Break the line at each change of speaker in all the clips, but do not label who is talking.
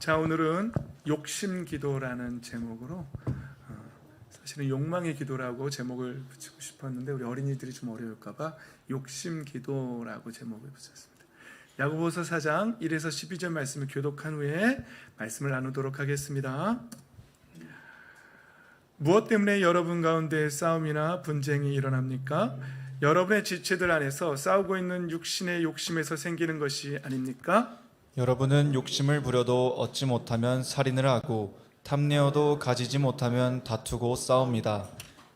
자, 오늘은 욕심 기도라는 제목으로 사실은 욕망의 기도라고 제목을 붙이고 싶었는데 우리 어린이들이 좀 어려울까봐 욕심 기도라고 제목을 붙였습니다. 야고보서 4장 1에서 12절 말씀을 교독한 후에 말씀을 나누도록 하겠습니다. 무엇 때문에 여러분 가운데 싸움이나 분쟁이 일어납니까? 여러분의 지체들 안에서 싸우고 있는 육신의 욕심에서 생기는 것이 아닙니까?
여러분은 욕심을 부려도 얻지 못하면 살인을 하고 탐내어도 가지지 못하면 다투고 싸웁니다.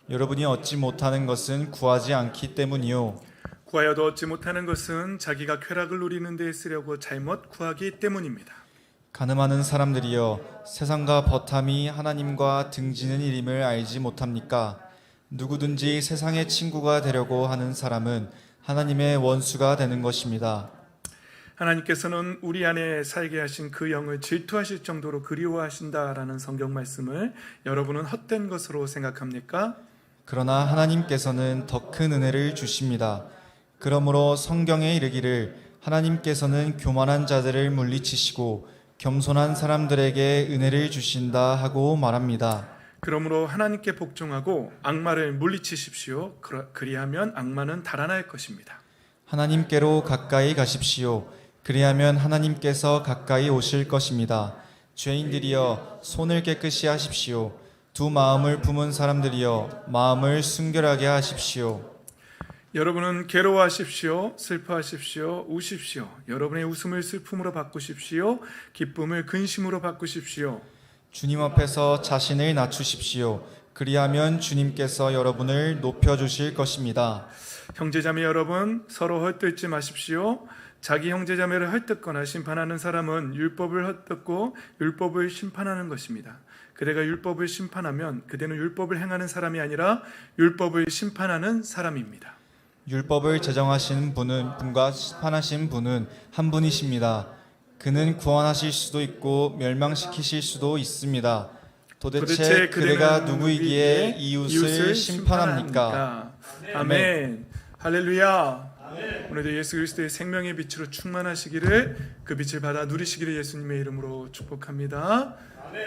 여러분이 얻지 못하는 것은 구하지 않기 때문이요.
구하여도 얻지 못하는 것은 자기가 쾌락을 누리는 데 쓰려고 잘못 구하기 때문입니다.
가늠하는 사람들이여, 세상과 버탐이 하나님과 등지는 일임을 알지 못합니까? 누구든지 세상의 친구가 되려고 하는 사람은 하나님의 원수가 되는 것입니다.
하나님께서는 우리 안에 살게 하신 그 영을 질투하실 정도로 그리워하신다라는 성경 말씀을 여러분은 헛된 것으로 생각합니까?
그러나 하나님께서는 더 큰 은혜를 주십니다. 그러므로 성경에 이르기를 하나님께서는 교만한 자들을 물리치시고 겸손한 사람들에게 은혜를 주신다 하고 말합니다.
그러므로 하나님께 복종하고 악마를 물리치십시오. 그리하면 악마는 달아날 것입니다.
하나님께로 가까이 가십시오. 그리하면 하나님께서 가까이 오실 것입니다. 죄인들이여, 손을 깨끗이 하십시오. 두 마음을 품은 사람들이여, 마음을 순결하게 하십시오.
여러분은 괴로워하십시오. 슬퍼하십시오. 우십시오. 여러분의 웃음을 슬픔으로 바꾸십시오. 기쁨을 근심으로 바꾸십시오.
주님 앞에서 자신을 낮추십시오. 그리하면 주님께서 여러분을 높여주실 것입니다.
형제자매 여러분, 서로 헐뜯지 마십시오. 자기 형제자매를 헐뜯거나 심판하는 사람은 율법을 헐뜯고 율법을 심판하는 것입니다. 그대가 율법을 심판하면 그대는 율법을 행하는 사람이 아니라 율법을 심판하는 사람입니다.
율법을 제정하신 분과 심판하신 분은 한 분이십니다. 그는 구원하실 수도 있고 멸망시키실 수도 있습니다. 도대체 그대가 누구이기에 이웃을 심판합니까?
아멘. 할렐루야. 오늘도 예수 그리스도의 생명의 빛으로 충만하시기를, 그 빛을 받아 누리시기를 예수님의 이름으로 축복합니다.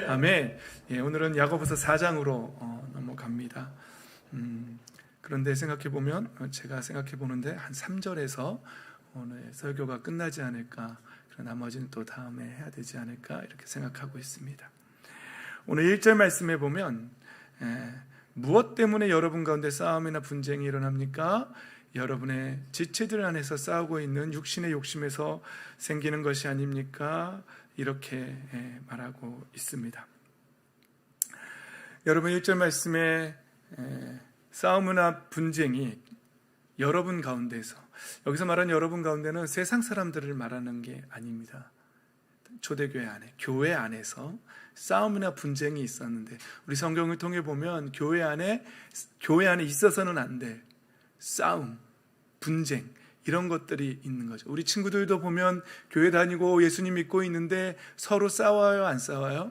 아멘. 예, 오늘은 야고보서 4장으로 넘어갑니다. 그런데 생각해보면, 제가 생각해보는데 한 3절에서 오늘 설교가 끝나지 않을까, 나머지는 또 다음에 해야 되지 않을까 이렇게 생각하고 있습니다. 오늘 1절 말씀해 보면 무엇 때문에 여러분 가운데 싸움이나 분쟁이 일어납니까? 여러분의 지체들 안에서 싸우고 있는 육신의 욕심에서 생기는 것이 아닙니까? 이렇게 말하고 있습니다. 여러분 1절 말씀에 싸움이나 분쟁이 여러분 가운데서, 여기서 말하는 여러분 가운데는 세상 사람들을 말하는 게 아닙니다. 초대교회 안에, 교회 안에서 싸움이나 분쟁이 있었는데, 우리 성경을 통해 보면 교회 안에 있어서는 안 돼 싸움, 분쟁, 이런 것들이 있는 거죠. 우리 친구들도 보면 교회 다니고 예수님 믿고 있는데 서로 싸워요, 안 싸워요?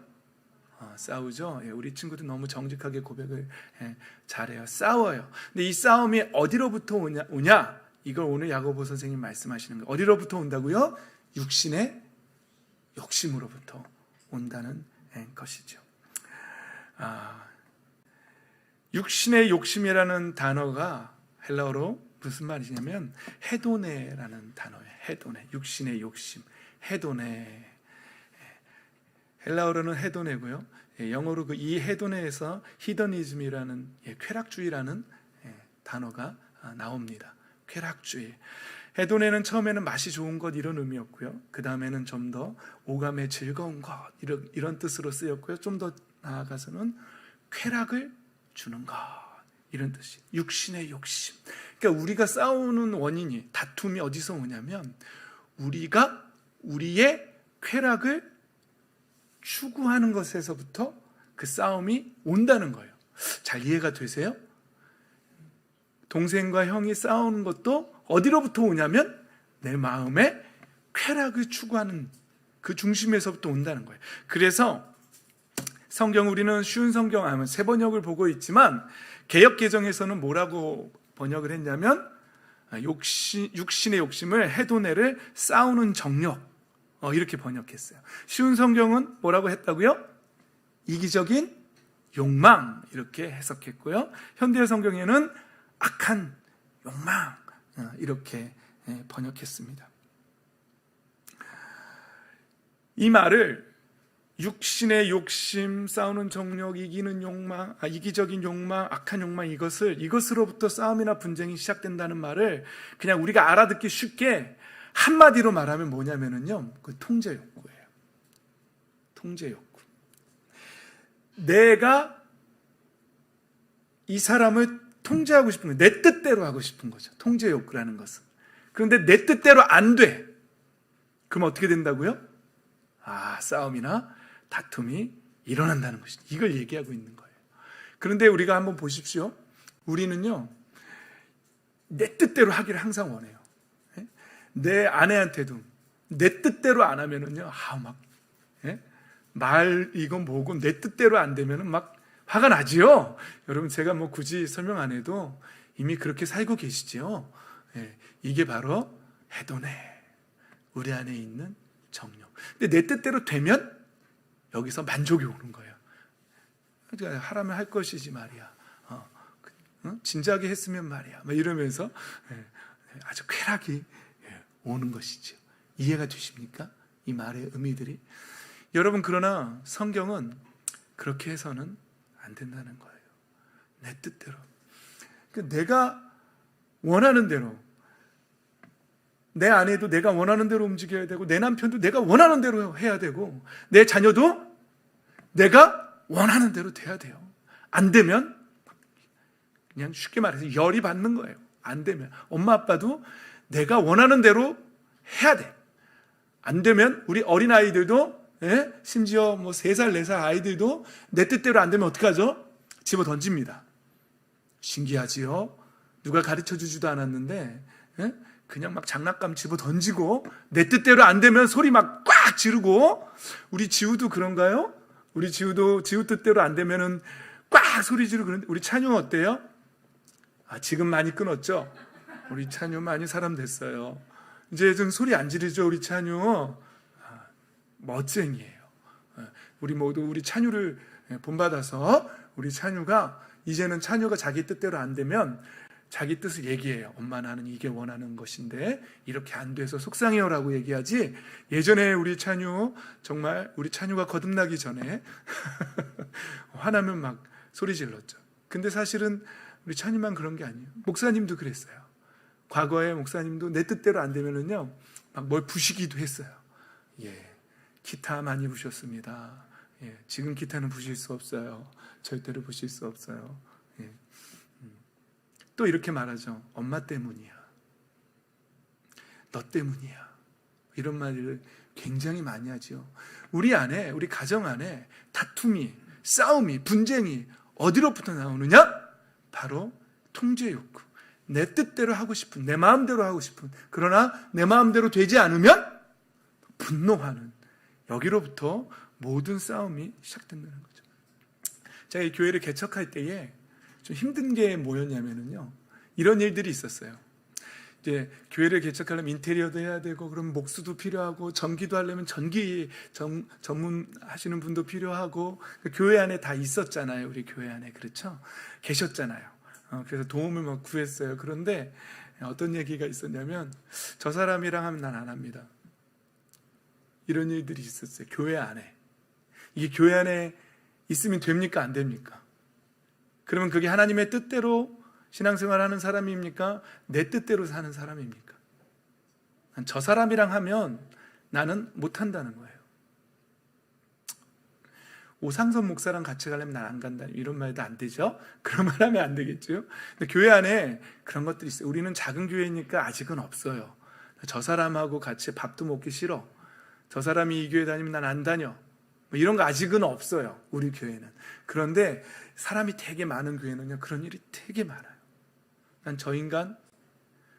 싸우죠. 우리 친구들 너무 정직하게 고백을 잘해요. 싸워요. 근데 이 싸움이 어디로부터 오냐? 이걸 오늘 야고보 선생님 말씀하시는 거예요. 어디로부터 온다고요? 육신의 욕심으로부터 온다는 것이죠. 육신의 욕심이라는 단어가 헬라어로 무슨 말이냐면 헤도네라는 단어예요. 헤도네, 육신의 욕심, 헤도네. 헬라어로는 헤도네고요. 영어로 이 헤도네에서 히더니즘이라는 쾌락주의라는 단어가 나옵니다. 쾌락주의. 헤도네는 처음에는 맛이 좋은 것 이런 의미였고요. 그 다음에는 좀 더 오감의 즐거운 것 이런 뜻으로 쓰였고요. 좀 더 나아가서는 쾌락을 주는 것 이런 뜻이. 육신의 욕심. 그러니까 우리가 싸우는 원인이, 다툼이 어디서 오냐면 우리가 우리의 쾌락을 추구하는 것에서부터 그 싸움이 온다는 거예요. 잘 이해가 되세요? 동생과 형이 싸우는 것도 어디로부터 오냐면 내 마음에 쾌락을 추구하는 그 중심에서부터 온다는 거예요. 그래서 성경, 우리는 쉬운 성경 하면 세 번역을 보고 있지만 개역개정에서는 뭐라고 번역을 했냐면 육신의 욕심을 헤도네를 싸우는 정욕, 이렇게 번역했어요. 쉬운 성경은 뭐라고 했다고요? 이기적인 욕망 이렇게 해석했고요. 현대 성경에는 악한 욕망 이렇게 번역했습니다. 이 말을 육신의 욕심, 싸우는 정욕, 이기는 욕망, 이기적인 욕망, 악한 욕망 이것으로부터 싸움이나 분쟁이 시작된다는 말을 그냥 우리가 알아듣기 쉽게 한마디로 말하면 뭐냐면은요, 그 통제 욕구예요. 통제 욕구. 내가 이 사람을 통제하고 싶은 거예요. 내 뜻대로 하고 싶은 거죠. 통제 욕구라는 것은. 그런데 내 뜻대로 안 돼. 그럼 어떻게 된다고요? 싸움이나 다툼이 일어난다는 것이죠. 이걸 얘기하고 있는 거예요. 그런데 우리가 한번 보십시오. 우리는요, 내 뜻대로 하기를 항상 원해요. 내 아내한테도 내 뜻대로 안 하면은요, 말 이건 뭐고 내 뜻대로 안 되면은 막 화가 나지요. 여러분 제가 뭐 굳이 설명 안 해도 이미 그렇게 살고 계시지요. 이게 바로 해도네. 우리 안에 있는 정욕. 근데 내 뜻대로 되면 여기서 만족이 오는 거예요. 하라면 할 것이지 말이야. 진지하게 했으면 말이야. 막 이러면서 아주 쾌락이 오는 것이죠. 이해가 되십니까? 이 말의 의미들이. 여러분 그러나 성경은 그렇게 해서는 안 된다는 거예요. 내 뜻대로. 내가 원하는 대로, 내 아내도 내가 원하는 대로 움직여야 되고, 내 남편도 내가 원하는 대로 해야 되고, 내 자녀도 내가 원하는 대로 돼야 돼요. 안 되면 그냥 쉽게 말해서 열이 받는 거예요. 안 되면 엄마 아빠도 내가 원하는 대로 해야 돼. 안 되면 우리 어린 아이들도, 심지어 뭐 3살 4살 아이들도 내 뜻대로 안 되면 어떡하죠? 집어 던집니다. 신기하지요? 누가 가르쳐 주지도 않았는데 그냥 막 장난감 집어 던지고, 내 뜻대로 안 되면 소리 막 꽉 지르고. 우리 지우도 그런가요? 우리 지우 뜻대로 안 되면은 꽉 소리 지르고. 그런데 우리 찬유 어때요? 지금 많이 끊었죠? 우리 찬유 많이 사람 됐어요. 이제 좀 소리 안 지르죠, 우리 찬유? 멋쟁이에요. 우리 모두 우리 찬유를 본받아서 우리 찬유가 이제는 찬유가 자기 뜻대로 안 되면 자기 뜻을 얘기해요. 엄마 나는 이게 원하는 것인데 이렇게 안 돼서 속상해요라고 얘기하지. 예전에 우리 찬유 정말 우리 찬유가 거듭나기 전에 화나면 막 소리 질렀죠. 근데 사실은 우리 찬유만 그런 게 아니에요. 목사님도 그랬어요. 과거에 목사님도 내 뜻대로 안 되면은요 막 뭘 부시기도 했어요. 기타 많이 부셨습니다. 지금 기타는 부실 수 없어요. 절대로 부실 수 없어요. 또 이렇게 말하죠. 엄마 때문이야. 너 때문이야. 이런 말을 굉장히 많이 하죠. 우리 안에, 우리 가정 안에 다툼이, 싸움이, 분쟁이 어디로부터 나오느냐? 바로 통제 욕구. 내 뜻대로 하고 싶은, 내 마음대로 하고 싶은, 그러나 내 마음대로 되지 않으면 분노하는, 여기로부터 모든 싸움이 시작된다는 거죠. 제가 이 교회를 개척할 때에 좀 힘든 게 뭐였냐면요, 이런 일들이 있었어요. 이제 교회를 개척하려면 인테리어도 해야 되고, 그럼 목수도 필요하고, 전기도 하려면 전기 전문하시는 분도 필요하고, 교회 안에 다 있었잖아요. 우리 교회 안에. 그렇죠? 계셨잖아요. 그래서 도움을 막 구했어요. 그런데 어떤 얘기가 있었냐면, 저 사람이랑 하면 난 안 합니다. 이런 일들이 있었어요. 교회 안에. 이게 교회 안에 있으면 됩니까? 안 됩니까? 그러면 그게 하나님의 뜻대로 신앙생활하는 사람입니까? 내 뜻대로 사는 사람입니까? 저 사람이랑 하면 나는 못한다는 거예요. 오상선 목사랑 같이 가려면 난 안 간다, 이런 말도 안 되죠? 그런 말 하면 안 되겠죠? 근데 교회 안에 그런 것들이 있어요. 우리는 작은 교회니까 아직은 없어요. 저 사람하고 같이 밥도 먹기 싫어. 저 사람이 이 교회 다니면 난 안 다녀. 뭐 이런 거 아직은 없어요, 우리 교회는. 그런데 사람이 되게 많은 교회는요, 그런 일이 되게 많아요. 난 저 인간?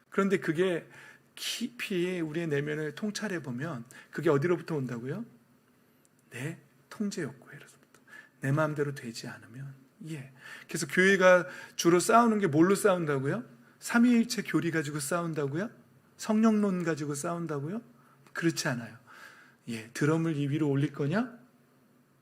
그런데 그게 깊이 우리의 내면을 통찰해 보면 그게 어디로부터 온다고요? 내 통제 욕구에로부터. 내 마음대로 되지 않으면. 그래서 교회가 주로 싸우는 게 뭘로 싸운다고요? 삼위일체 교리 가지고 싸운다고요? 성령론 가지고 싸운다고요? 그렇지 않아요. 드럼을 이 위로 올릴 거냐?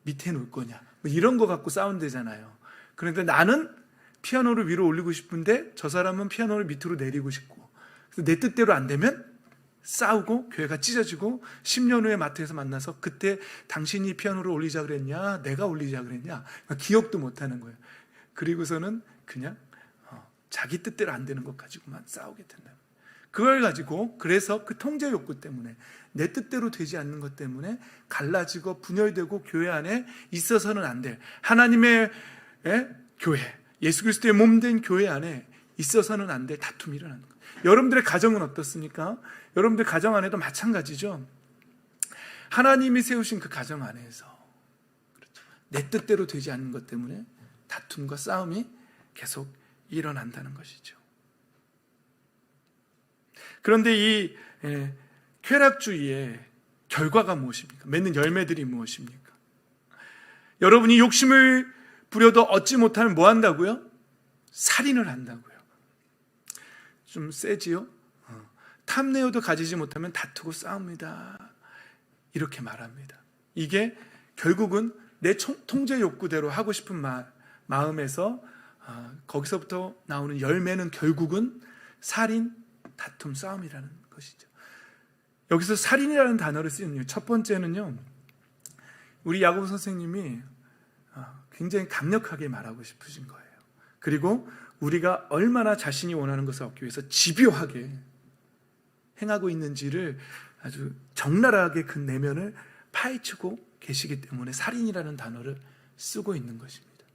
밑에 놓을 거냐? 뭐 이런 거 갖고 싸운대잖아요. 그런데 나는 피아노를 위로 올리고 싶은데 저 사람은 피아노를 밑으로 내리고 싶고, 그래서 내 뜻대로 안 되면 싸우고 교회가 찢어지고 10년 후에 마트에서 만나서 그때 당신이 피아노를 올리자 그랬냐? 내가 올리자 그랬냐? 기억도 못하는 거예요. 그리고서는 그냥 자기 뜻대로 안 되는 것 가지고만 싸우게 된다. 그걸 가지고 그래서 그 통제 욕구 때문에 내 뜻대로 되지 않는 것 때문에 갈라지고 분열되고 교회 안에 있어서는 안 될 하나님의 교회, 예수 그리스도의 몸된 교회 안에 있어서는 안 될 다툼이 일어나는 거예요. 여러분들의 가정은 어떻습니까? 여러분들 가정 안에도 마찬가지죠. 하나님이 세우신 그 가정 안에서 내 뜻대로 되지 않는 것 때문에 다툼과 싸움이 계속 일어난다는 것이죠. 그런데 이 쾌락주의의 결과가 무엇입니까? 맺는 열매들이 무엇입니까? 여러분이 욕심을 부려도 얻지 못하면 뭐 한다고요? 살인을 한다고요. 좀 세지요? 탐내어도 가지지 못하면 다투고 싸웁니다. 이렇게 말합니다. 이게 결국은 내 통제 욕구대로 하고 싶은 마음에서 거기서부터 나오는 열매는 결국은 살인, 다툼, 싸움이라는 것이죠. 여기서 살인이라는 단어를 쓰는 이유, 첫 번째는요, 우리 야고보 선생님이 굉장히 강력하게 말하고 싶으신 거예요. 그리고 우리가 얼마나 자신이 원하는 것을 얻기 위해서 집요하게 행하고 있는지를 아주 적나라하게 그 내면을 파헤치고 계시기 때문에 살인이라는 단어를 쓰고 있는 것입니다.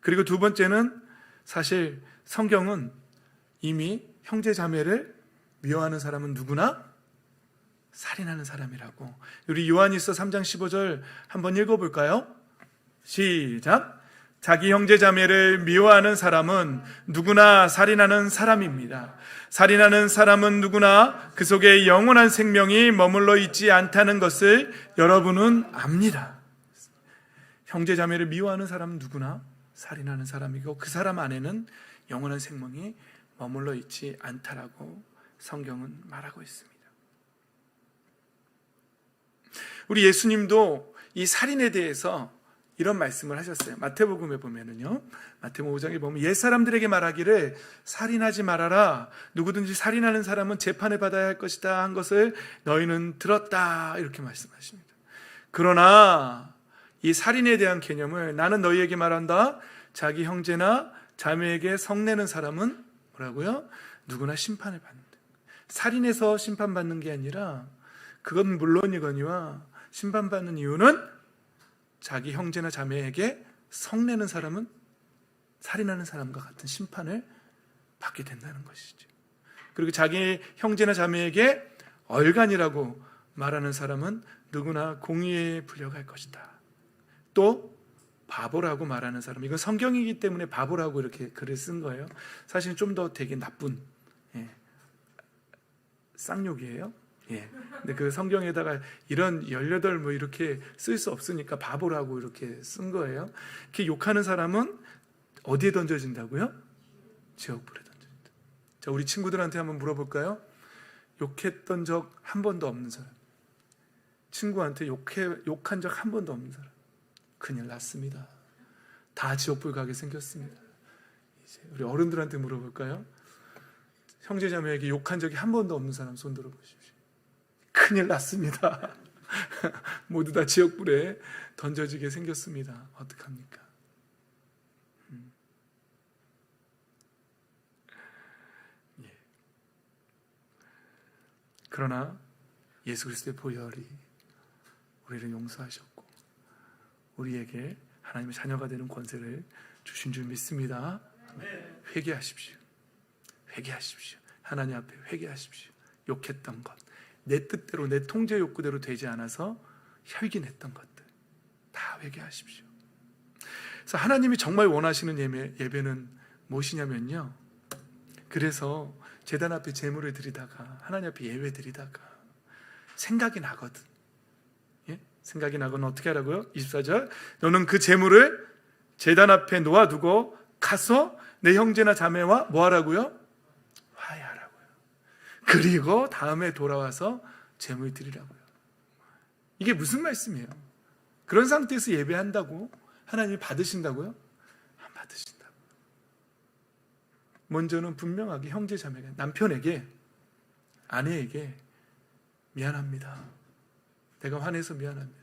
그리고 두 번째는 사실 성경은 이미 형제 자매를 미워하는 사람은 누구나 살인하는 사람이라고. 우리 요한일서 3장 15절 한번 읽어볼까요? 시작. 자기 형제 자매를 미워하는 사람은 누구나 살인하는 사람입니다. 살인하는 사람은 누구나 그 속에 영원한 생명이 머물러 있지 않다는 것을 여러분은 압니다. 형제 자매를 미워하는 사람은 누구나 살인하는 사람이고 그 사람 안에는 영원한 생명이 머물러 있지 않다라고 성경은 말하고 있습니다. 우리 예수님도 이 살인에 대해서 이런 말씀을 하셨어요. 마태복음에 보면은요, 마태복음 5장에 보면 옛사람들에게 말하기를 살인하지 말아라. 누구든지 살인하는 사람은 재판을 받아야 할 것이다 한 것을 너희는 들었다. 이렇게 말씀하십니다. 그러나 이 살인에 대한 개념을 나는 너희에게 말한다. 자기 형제나 자매에게 성내는 사람은 뭐라고요? 누구나 심판을 받는다. 살인해서 심판받는 게 아니라 그건 물론이거니와 심판받는 이유는 자기 형제나 자매에게 성내는 사람은 살인하는 사람과 같은 심판을 받게 된다는 것이죠. 그리고 자기 형제나 자매에게 얼간이라고 말하는 사람은 누구나 공의에 불려갈 것이다. 또 바보라고 말하는 사람, 이건 성경이기 때문에 바보라고 이렇게 글을 쓴 거예요. 사실은 좀 더 되게 나쁜 쌍욕이에요. 근데 그 성경에다가 이런 18 뭐 이렇게 쓸 수 없으니까 바보라고 이렇게 쓴 거예요. 이렇게 욕하는 사람은 어디에 던져진다고요? 지옥불에 던져진다. 자, 우리 친구들한테 한번 물어볼까요? 욕했던 적 한 번도 없는 사람, 친구한테 욕한 적 한 번도 없는 사람, 큰일 났습니다. 다 지옥불 가게 생겼습니다. 이제 우리 어른들한테 물어볼까요? 형제자매에게 욕한 적이 한 번도 없는 사람 손 들어보십시오. 큰일 났습니다. 모두 다 지옥불에 던져지게 생겼습니다. 어떡합니까? 그러나 예수 그리스도의 보혈이 우리를 용서하셨고 우리에게 하나님의 자녀가 되는 권세를 주신 줄 믿습니다. 회개하십시오. 회개하십시오. 하나님 앞에 회개하십시오. 욕했던 것, 내 뜻대로 내 통제 욕구대로 되지 않아서 혈기냈던 것들 다 회개하십시오. 그래서 하나님이 정말 원하시는 예배는 무엇이냐면요, 그래서 제단 앞에 제물을 드리다가 하나님 앞에 예배 드리다가 생각이 나거든. 생각이 나거든 어떻게 하라고요? 24절, 너는 그 제물을 제단 앞에 놓아두고 가서 내 형제나 자매와 뭐 하라고요? 화해하라고요. 그리고 다음에 돌아와서 제물 드리라고요. 이게 무슨 말씀이에요? 그런 상태에서 예배한다고 하나님이 받으신다고요? 안 받으신다고. 먼저는 분명하게 형제 자매가 남편에게, 아내에게 미안합니다. 내가 화내서 미안합니다.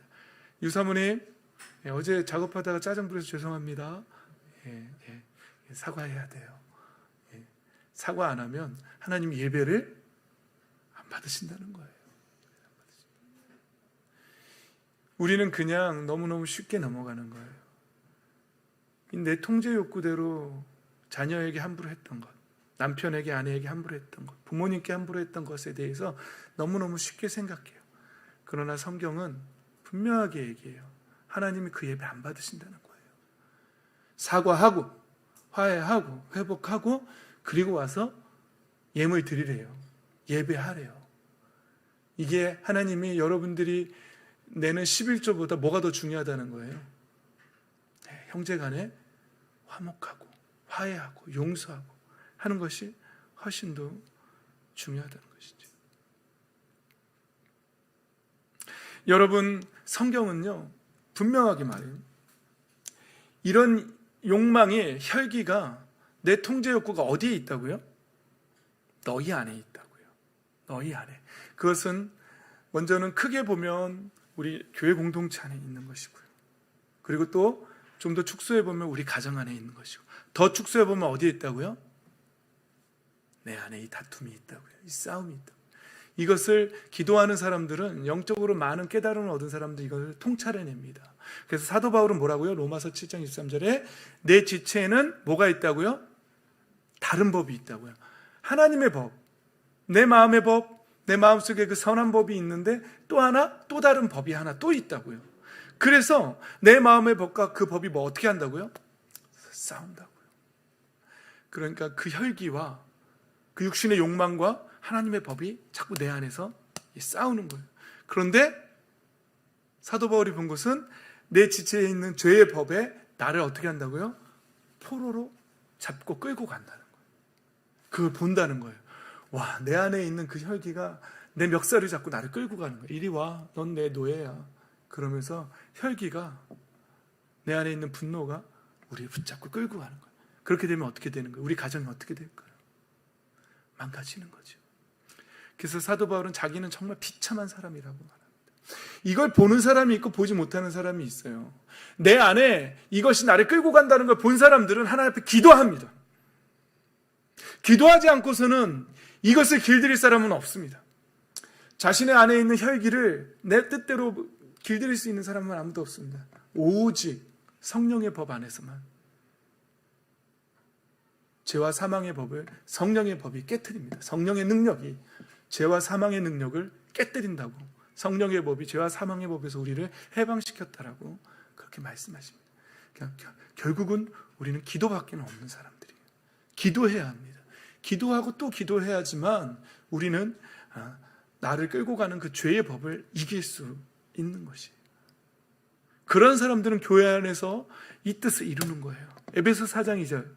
유사모님, 어제 작업하다가 짜증 부려서 죄송합니다. 사과해야 돼요. 사과 안 하면 하나님이 예배를 안 받으신다는 거예요. 우리는 그냥 너무너무 쉽게 넘어가는 거예요. 내 통제 욕구대로 자녀에게 함부로 했던 것, 남편에게, 아내에게 함부로 했던 것, 부모님께 함부로 했던 것에 대해서 너무너무 쉽게 생각해요. 그러나 성경은 분명하게 얘기해요. 하나님이 그 예배 안 받으신다는 거예요. 사과하고 화해하고 회복하고 그리고 와서 예물 드리래요. 예배하래요. 이게 하나님이 여러분들이 내는 11조보다 뭐가 더 중요하다는 거예요? 형제간에 화목하고 화해하고 용서하고 하는 것이 훨씬 더 중요하다는 것이죠. 여러분, 성경은요 분명하게 말해요. 이런 욕망의 혈기가, 내 통제 욕구가 어디에 있다고요? 너희 안에 있다고요. 너희 안에. 그것은 먼저는 크게 보면 우리 교회 공동체 안에 있는 것이고요. 그리고 또 좀 더 축소해 보면 우리 가정 안에 있는 것이고, 더 축소해 보면 어디에 있다고요? 내 안에 이 다툼이 있다고요. 이 싸움이 있다고요. 이것을 기도하는 사람들은, 영적으로 많은 깨달음을 얻은 사람들, 이걸 통찰해냅니다. 그래서 사도 바울은 뭐라고요? 로마서 7장 23절에 내 지체에는 뭐가 있다고요? 다른 법이 있다고요. 하나님의 법, 내 마음의 법, 내 마음속에 그 선한 법이 있는데 또 하나, 또 다른 법이 하나 또 있다고요. 그래서 내 마음의 법과 그 법이 뭐 어떻게 한다고요? 싸운다고요. 그러니까 그 혈기와 그 육신의 욕망과 하나님의 법이 자꾸 내 안에서 싸우는 거예요. 그런데 사도 바울이 본 것은 내 지체에 있는 죄의 법에 나를 어떻게 한다고요? 포로로 잡고 끌고 간다는 거예요. 그걸 본다는 거예요. 와, 내 안에 있는 그 혈기가 내 멱살을 잡고 나를 끌고 가는 거예요. 이리 와, 넌 내 노예야. 그러면서 혈기가, 내 안에 있는 분노가 우리를 붙잡고 끌고 가는 거예요. 그렇게 되면 어떻게 되는 거예요? 우리 가정이 어떻게 될까요? 망가지는 거죠. 그래서 사도 바울은 자기는 정말 비참한 사람이라고 말합니다. 이걸 보는 사람이 있고 보지 못하는 사람이 있어요. 내 안에 이것이 나를 끌고 간다는 걸 본 사람들은 하나님 앞에 기도합니다. 기도하지 않고서는 이것을 길들일 사람은 없습니다. 자신의 안에 있는 혈기를 내 뜻대로 길들일 수 있는 사람은 아무도 없습니다. 오직 성령의 법 안에서만. 죄와 사망의 법을 성령의 법이 깨트립니다. 성령의 능력이 죄와 사망의 능력을 깨뜨린다고, 성령의 법이 죄와 사망의 법에서 우리를 해방시켰다라고 그렇게 말씀하십니다. 결국은 우리는 기도밖에 없는 사람들이에요. 기도해야 합니다. 기도하고 또 기도해야지만 우리는 나를 끌고 가는 그 죄의 법을 이길 수 있는 것이에요. 그런 사람들은 교회 안에서 이 뜻을 이루는 거예요. 에베소 4장 2절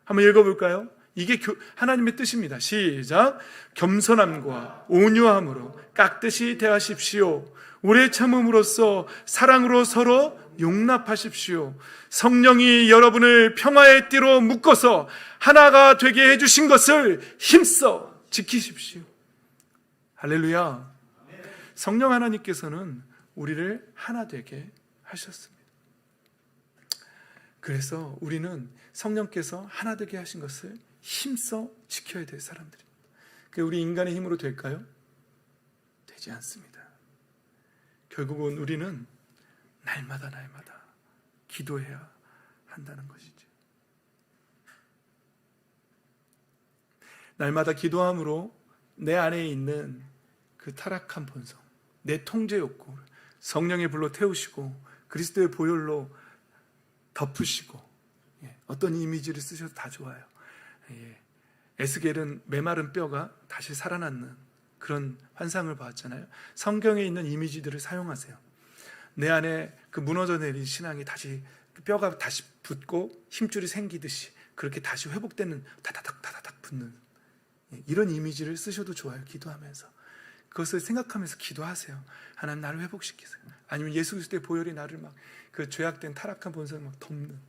한번 읽어볼까요? 이게 하나님의 뜻입니다. 시작. 겸손함과 온유함으로 깍듯이 대하십시오. 오래 참음으로써 사랑으로 서로 용납하십시오. 성령이 여러분을 평화의 띠로 묶어서 하나가 되게 해주신 것을 힘써 지키십시오. 할렐루야. 성령 하나님께서는 우리를 하나 되게 하셨습니다. 그래서 우리는 성령께서 하나 되게 하신 것을 힘써 지켜야 될 사람들입니다. 그게 우리 인간의 힘으로 될까요? 되지 않습니다. 결국은 우리는 날마다 기도해야 한다는 것이죠. 날마다 기도함으로 내 안에 있는 그 타락한 본성, 내 통제 욕구, 성령의 불로 태우시고 그리스도의 보혈로 덮으시고, 어떤 이미지를 쓰셔도 다 좋아요. 에스겔은 메마른 뼈가 다시 살아나는 그런 환상을 봤잖아요. 성경에 있는 이미지들을 사용하세요. 내 안에 그 무너져 내린 신앙이 다시, 뼈가 다시 붙고 힘줄이 생기듯이 그렇게 다시 회복되는, 다다닥 붙는 이런 이미지를 쓰셔도 좋아요. 기도하면서 그것을 생각하면서 기도하세요. 하나님 나를 회복시키세요. 아니면 예수 그리스도의 보혈이 나를 막 그 죄악된 타락한 본성을 막 덮는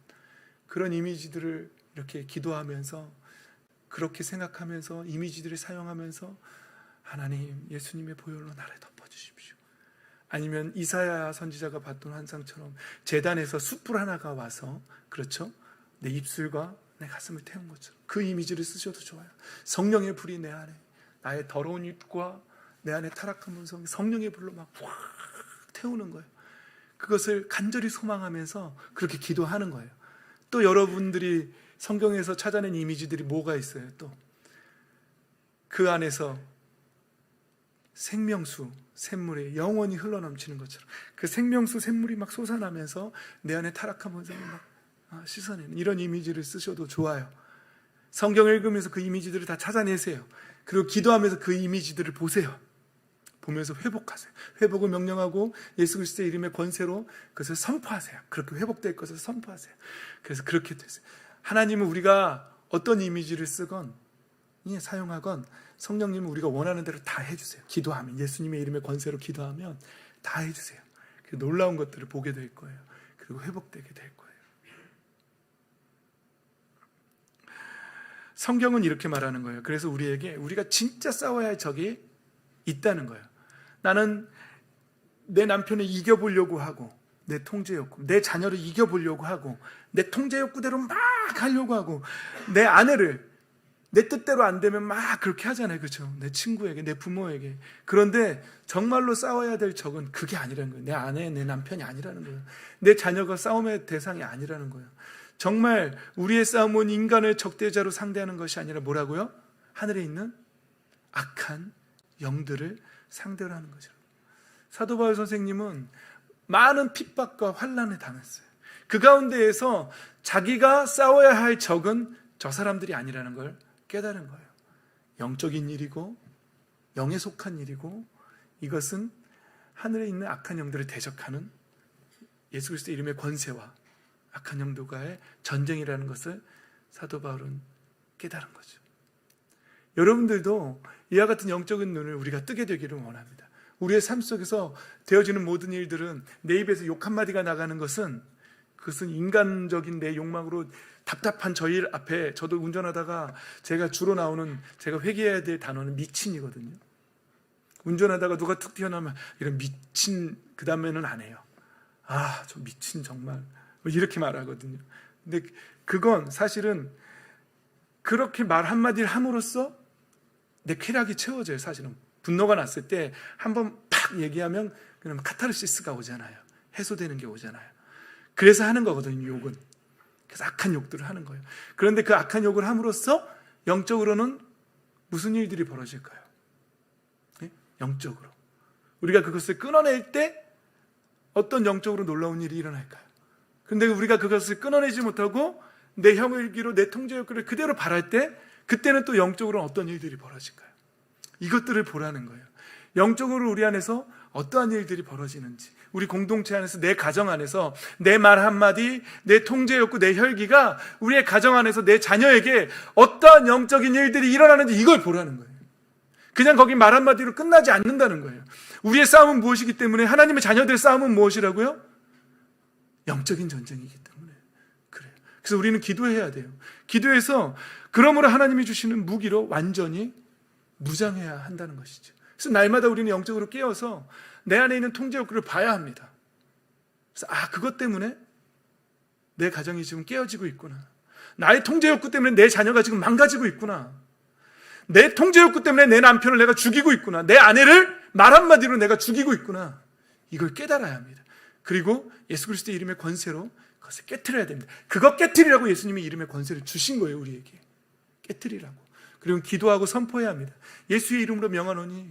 그런 이미지들을 이렇게 기도하면서, 그렇게 생각하면서 이미지들을 사용하면서 하나님 예수님의 보혈로 나를 덮어주십시오. 아니면 이사야 선지자가 봤던 환상처럼 제단에서 숯불 하나가 와서, 그렇죠? 내 입술과 내 가슴을 태운 것처럼 그 이미지를 쓰셔도 좋아요. 성령의 불이 내 안에, 나의 더러운 입과 내 안에 타락한 본성, 성령의 불로 막 확 태우는 거예요. 그것을 간절히 소망하면서 그렇게 기도하는 거예요. 또 여러분들이 성경에서 찾아낸 이미지들이 뭐가 있어요? 또 그 안에서 생명수 샘물이 영원히 흘러넘치는 것처럼 그 생명수 샘물이 막 솟아나면서 내 안에 타락한 본성을 막 씻어내는 이런 이미지를 쓰셔도 좋아요. 성경을 읽으면서 그 이미지들을 다 찾아내세요. 그리고 기도하면서 그 이미지들을 보세요. 보면서 회복하세요. 회복을 명령하고 예수 그리스도의 이름의 권세로 그것을 선포하세요. 그렇게 회복될 것을 선포하세요. 그래서 그렇게 되세요. 하나님은 우리가 어떤 이미지를 쓰건 사용하건 성령님은 우리가 원하는 대로 다 해주세요. 기도하면, 예수님의 이름의 권세로 기도하면 다 해주세요. 놀라운 것들을 보게 될 거예요. 그리고 회복되게 될 거예요. 성경은 이렇게 말하는 거예요. 그래서 우리가 진짜 싸워야 할 적이 있다는 거예요. 나는 내 남편을 이겨보려고 하고, 내 통제 욕구, 내 자녀를 이겨보려고 하고, 내 통제 욕구대로 막 하려고 하고, 내 아내를 내 뜻대로 안 되면 막 그렇게 하잖아요. 그렇죠? 내 친구에게, 내 부모에게. 그런데 정말로 싸워야 될 적은 그게 아니라는 거예요. 내 아내, 내 남편이 아니라는 거예요. 내 자녀가 싸움의 대상이 아니라는 거예요. 정말 우리의 싸움은 인간을 적대자로 상대하는 것이 아니라 뭐라고요? 하늘에 있는 악한 영들을 상대로 하는 거죠. 사도 바울 선생님은 많은 핍박과 환난을 당했어요. 그 가운데에서 자기가 싸워야 할 적은 저 사람들이 아니라는 걸 깨달은 거예요. 영적인 일이고 영에 속한 일이고, 이것은 하늘에 있는 악한 영들을 대적하는 예수 그리스도의 이름의 권세와 악한 영들과의 전쟁이라는 것을 사도 바울은 깨달은 거죠. 여러분들도 이와 같은 영적인 눈을 우리가 뜨게 되기를 원합니다. 우리의 삶 속에서 되어지는 모든 일들은 내 입에서 욕 한마디가 나가는 것은 그것은 인간적인 내 욕망으로 답답한 저희 앞에, 저도 운전하다가 제가 주로 나오는, 제가 회개해야 될 단어는 미친이거든요. 운전하다가 누가 툭 튀어나오면 이런 미친 그 다음에는 안 해요. 저 미친 정말 이렇게 말하거든요. 근데 그건 사실은 그렇게 말 한마디를 함으로써 내 쾌락이 채워져요. 사실은 분노가 났을 때 한번 팍 얘기하면 그냥 카타르시스가 오잖아요. 해소되는 게 오잖아요. 그래서 하는 거거든요, 욕은. 그래서 악한 욕들을 하는 거예요. 그런데 그 악한 욕을 함으로써 영적으로는 무슨 일들이 벌어질까요? 네? 영적으로 우리가 그것을 끊어낼 때 어떤 영적으로 놀라운 일이 일어날까요? 그런데 우리가 그것을 끊어내지 못하고 내 혈기로 내 통제 욕구를 그대로 바랄 때, 그때는 또 영적으로 어떤 일들이 벌어질까요? 이것들을 보라는 거예요. 영적으로 우리 안에서 어떠한 일들이 벌어지는지, 우리 공동체 안에서, 내 가정 안에서 내 말 한마디, 내 통제 욕구, 내 혈기가 우리의 가정 안에서 내 자녀에게 어떠한 영적인 일들이 일어나는지, 이걸 보라는 거예요. 그냥 거기 말 한마디로 끝나지 않는다는 거예요. 우리의 싸움은 무엇이기 때문에, 하나님의 자녀들의 싸움은 무엇이라고요? 영적인 전쟁이기 때문에 그래요. 그래서 우리는 기도해야 돼요. 기도해서 그러므로 하나님이 주시는 무기로 완전히 무장해야 한다는 것이죠. 그래서 날마다 우리는 영적으로 깨어서 내 안에 있는 통제 욕구를 봐야 합니다. 그래서 그것 때문에 내 가정이 지금 깨어지고 있구나. 나의 통제 욕구 때문에 내 자녀가 지금 망가지고 있구나. 내 통제 욕구 때문에 내 남편을 내가 죽이고 있구나. 내 아내를 말 한마디로 내가 죽이고 있구나. 이걸 깨달아야 합니다. 그리고 예수 그리스도의 이름의 권세로 그것을 깨트려야 됩니다. 그거 깨트리라고 예수님이 이름의 권세를 주신 거예요, 우리에게. 깨트리라고. 그리고 기도하고 선포해야 합니다. 예수의 이름으로 명하노니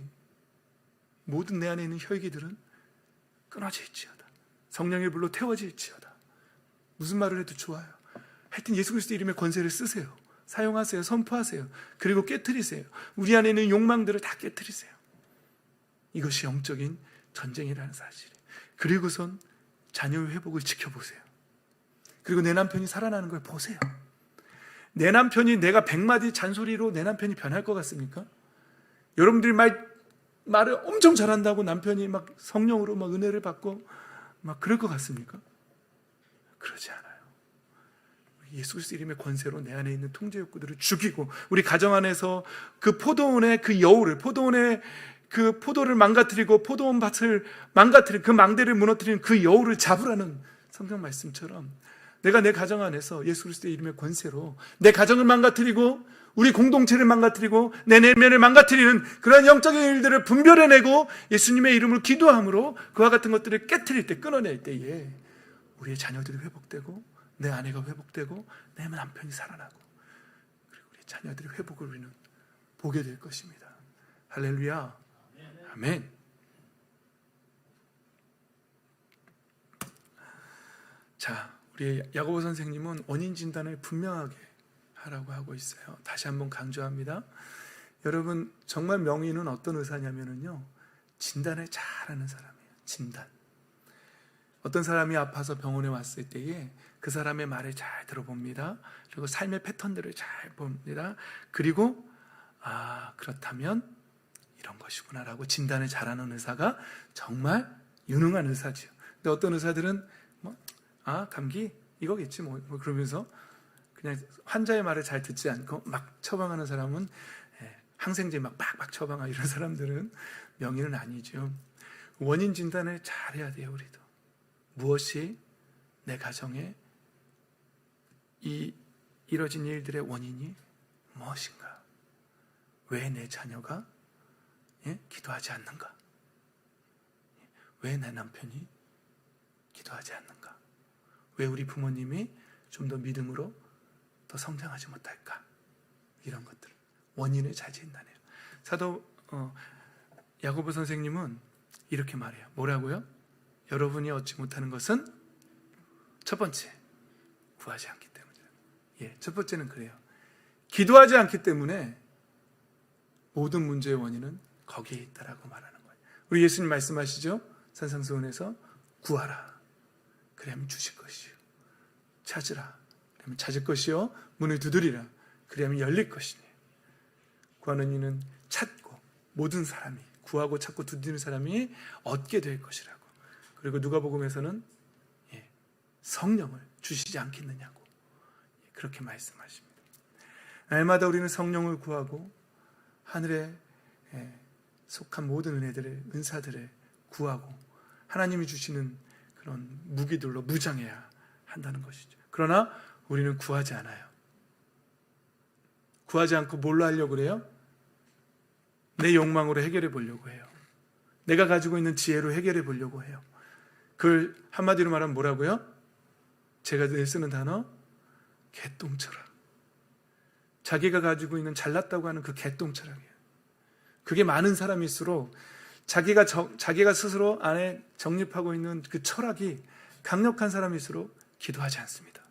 모든 내 안에 있는 혈기들은 끊어질지어다. 성령의 불로 태워질지어다. 무슨 말을 해도 좋아요. 하여튼 예수 그리스도 이름의 권세를 쓰세요. 사용하세요. 선포하세요. 그리고 깨트리세요. 우리 안에 있는 욕망들을 다 깨트리세요. 이것이 영적인 전쟁이라는 사실이에요. 그리고선 자녀의 회복을 지켜보세요. 그리고 내 남편이 살아나는 걸 보세요. 내 남편이, 내가 100마디 잔소리로 내 남편이 변할 것 같습니까? 여러분들이 말 말을 엄청 잘한다고 남편이 막 성령으로 막 은혜를 받고 막 그럴 것 같습니까? 그러지 않아요. 예수 그리스도 이름의 권세로 내 안에 있는 통제 욕구들을 죽이고, 우리 가정 안에서 그 포도원의 그 여우를, 포도원의 그 포도를 망가뜨리고 포도원 밭을 망가뜨린 그 망대를 무너뜨리는 그 여우를 잡으라는 성경 말씀처럼, 내가 내 가정 안에서 예수 그리스도의 이름의 권세로 내 가정을 망가뜨리고 우리 공동체를 망가뜨리고 내 내면을 망가뜨리는 그런 영적인 일들을 분별해내고 예수님의 이름으로 기도함으로 그와 같은 것들을 깨트릴 때, 끊어낼 때에 우리의 자녀들이 회복되고 내 아내가 회복되고 내 남편이 살아나고, 그리고 우리 자녀들의 회복을 우리는 보게 될 것입니다. 할렐루야. 아멘. 자, 우리 야고보 선생님은 원인 진단을 분명하게 하라고 하고 있어요. 다시 한번 강조합니다. 여러분, 정말 명의는 어떤 의사냐면요, 진단을 잘하는 사람이에요. 진단. 어떤 사람이 아파서 병원에 왔을 때에 그 사람의 말을 잘 들어봅니다. 그리고 삶의 패턴들을 잘 봅니다. 그리고 그렇다면 이런 것이구나라고 진단을 잘하는 의사가 정말 유능한 의사지요. 근데 어떤 의사들은 감기 이거겠지 뭐 그러면서 그냥 환자의 말을 잘 듣지 않고 막 처방하는 사람은 항생제 막 빡빡 처방하고, 이런 사람들은 명의는 아니죠. 원인 진단을 잘해야 돼요. 우리도 무엇이 내 가정에 이뤄진 일들의 원인이 무엇인가? 왜 내 자녀가 기도하지 않는가? 왜 내 남편이 기도하지 않는가? 왜 우리 부모님이 좀 더 믿음으로 더 성장하지 못할까? 이런 것들, 원인을 잘 진단해요. 사도 야고보 선생님은 이렇게 말해요. 뭐라고요? 여러분이 얻지 못하는 것은 첫 번째, 구하지 않기 때문이에요. 첫 번째는 그래요. 기도하지 않기 때문에 모든 문제의 원인은 거기에 있다라고 말하는 거예요. 우리 예수님 말씀하시죠? 산상수훈에서 구하라, 그리하면 주실 것이요, 찾으라, 그러면 찾을 것이요, 문을 두드리라, 그리하면 열릴 것이니. 구하는 이는 찾고, 모든 사람이 구하고 찾고 두드리는 사람이 얻게 될 것이라고. 그리고 누가복음에서는 성령을 주시지 않겠느냐고 그렇게 말씀하십니다. 날마다 우리는 성령을 구하고 하늘에 속한 모든 은혜들을, 은사들을 구하고 하나님이 주시는 그런 무기들로 무장해야 한다는 것이죠. 그러나 우리는 구하지 않아요. 구하지 않고 뭘로 하려고 그래요? 내 욕망으로 해결해 보려고 해요. 내가 가지고 있는 지혜로 해결해 보려고 해요. 그걸 한마디로 말하면 뭐라고요? 제가 늘 쓰는 단어, 개똥철학. 자기가 가지고 있는 잘났다고 하는 그 개똥철학이에요. 그게 많은 사람일수록 자기가 스스로 안에 정립하고 있는 그 철학이 강력한 사람일수록 기도하지 않습니다.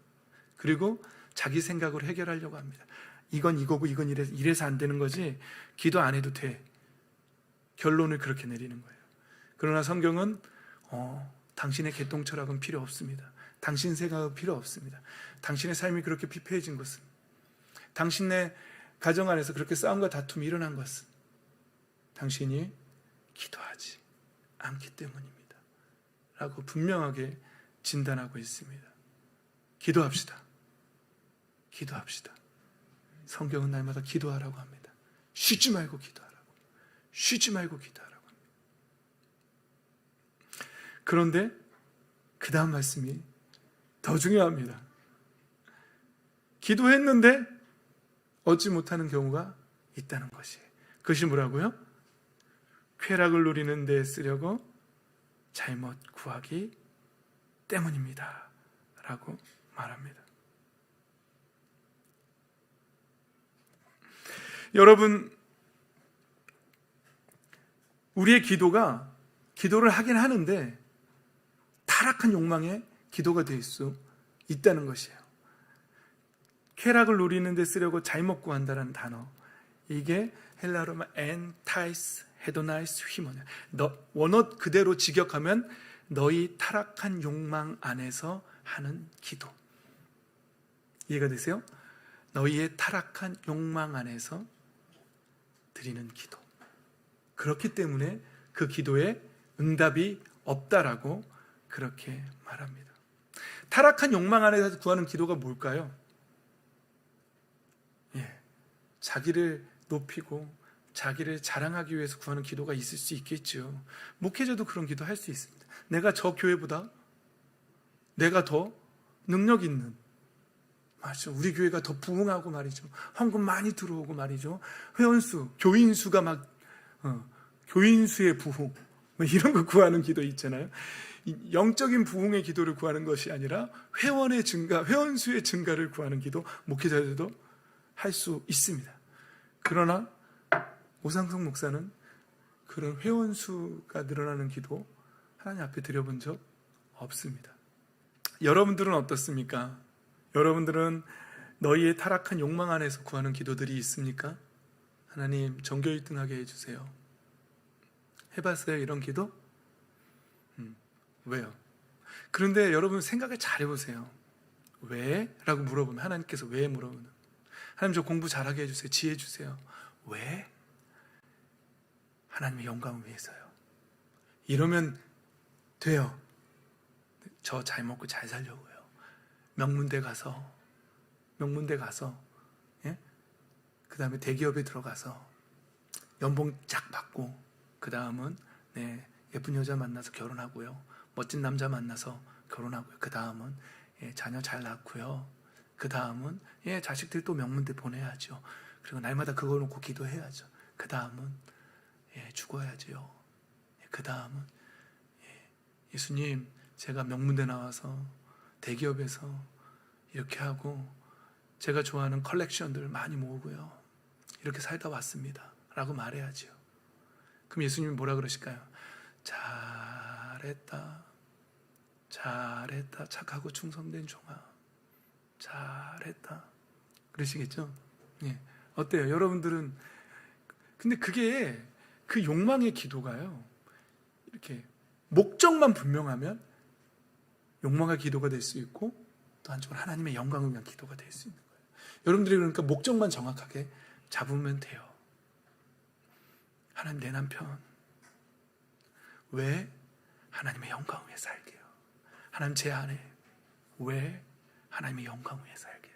그리고 자기 생각으로 해결하려고 합니다. 이건 이거고 이건 이래서 안 되는 거지, 기도 안 해도 돼. 결론을 그렇게 내리는 거예요. 그러나 성경은 당신의 개똥철학은 필요 없습니다. 당신 생각은 필요 없습니다. 당신의 삶이 그렇게 피폐해진 것은, 당신의 가정 안에서 그렇게 싸움과 다툼이 일어난 것은 당신이 기도하지 않기 때문입니다 라고 분명하게 진단하고 있습니다. 기도합시다. 기도합시다. 성경은 날마다 기도하라고 합니다. 쉬지 말고 기도하라고. 쉬지 말고 기도하라고 합니다. 그런데 그 다음 말씀이 더 중요합니다. 기도했는데 얻지 못하는 경우가 있다는 것이에요. 그것이 뭐라고요? 쾌락을 누리는 데 쓰려고 잘못 구하기 때문입니다 라고 말합니다. 여러분, 우리의 기도를 하긴 하는데 타락한 욕망의 기도가 될 수 있다는 것이에요. 쾌락을 누리는 데 쓰려고 잘못 구한다는 단어, 이게 헬라어로 엔타이스 헤도나이스 휘머냐, 원어 그대로 직역하면 너희 타락한 욕망 안에서 하는 기도. 이해가 되세요? 너희의 타락한 욕망 안에서 드리는 기도. 그렇기 때문에 그 기도에 응답이 없다라고 그렇게 말합니다. 타락한 욕망 안에서 구하는 기도가 뭘까요? 자기를 높이고 자기를 자랑하기 위해서 구하는 기도가 있을 수 있겠죠. 목회자도 그런 기도 할 수 있습니다. 내가 저 교회보다 내가 더 능력 있는, 맞죠, 우리 교회가 더 부흥하고 말이죠, 헌금 많이 들어오고 말이죠, 회원수, 교인수가 막 교인수의 부흥, 뭐 이런 거 구하는 기도 있잖아요. 영적인 부흥의 기도를 구하는 것이 아니라 회원의 증가, 회원수의 증가를 구하는 기도, 목회자들도 할 수 있습니다. 그러나 오상석 목사는 그런 회원수가 늘어나는 기도 하나님 앞에 드려본 적 없습니다. 여러분들은 어떻습니까? 여러분들은 너희의 타락한 욕망 안에서 구하는 기도들이 있습니까? 하나님 정교 1등하게 해주세요. 해봤어요, 이런 기도? 왜요? 그런데 여러분 생각을 잘 해보세요. 왜? 라고 물어보면, 하나님께서 왜 물어보면, 하나님 저 공부 잘하게 해주세요, 지혜 주세요. 왜? 하나님의 영광을 위해서요. 이러면 돼요. 저 잘 먹고 잘 살려고요. 명문대 가서 예? 그 다음에 대기업에 들어가서 연봉 쫙 받고, 그 다음은 예쁜 여자 만나서 결혼하고요, 멋진 남자 만나서 결혼하고요, 그 다음은 자녀 잘 낳고요, 그 다음은 자식들 또 명문대 보내야죠. 그리고 날마다 그거 놓고 기도해야죠. 그 다음은 죽어야죠. 그 다음은 예수님, 제가 명문대 나와서 대기업에서 이렇게 하고 제가 좋아하는 컬렉션들 많이 모으고요, 이렇게 살다 왔습니다 라고 말해야죠. 그럼 예수님이 뭐라 그러실까요? 잘했다, 잘했다, 착하고 충성된 종아, 잘했다, 그러시겠죠? 어때요? 여러분들은 근데 그게 그 욕망의 기도가요, 이렇게 목적만 분명하면 욕망의 기도가 될 수 있고, 또 한쪽으로 하나님의 영광을 위한 기도가 될 수 있는 거예요. 여러분들이 그러니까 목적만 정확하게 잡으면 돼요. 하나님, 내 남편 왜? 하나님의 영광을 위해 살게요. 하나님, 제 아내 왜? 하나님의 영광을 위해 살게요.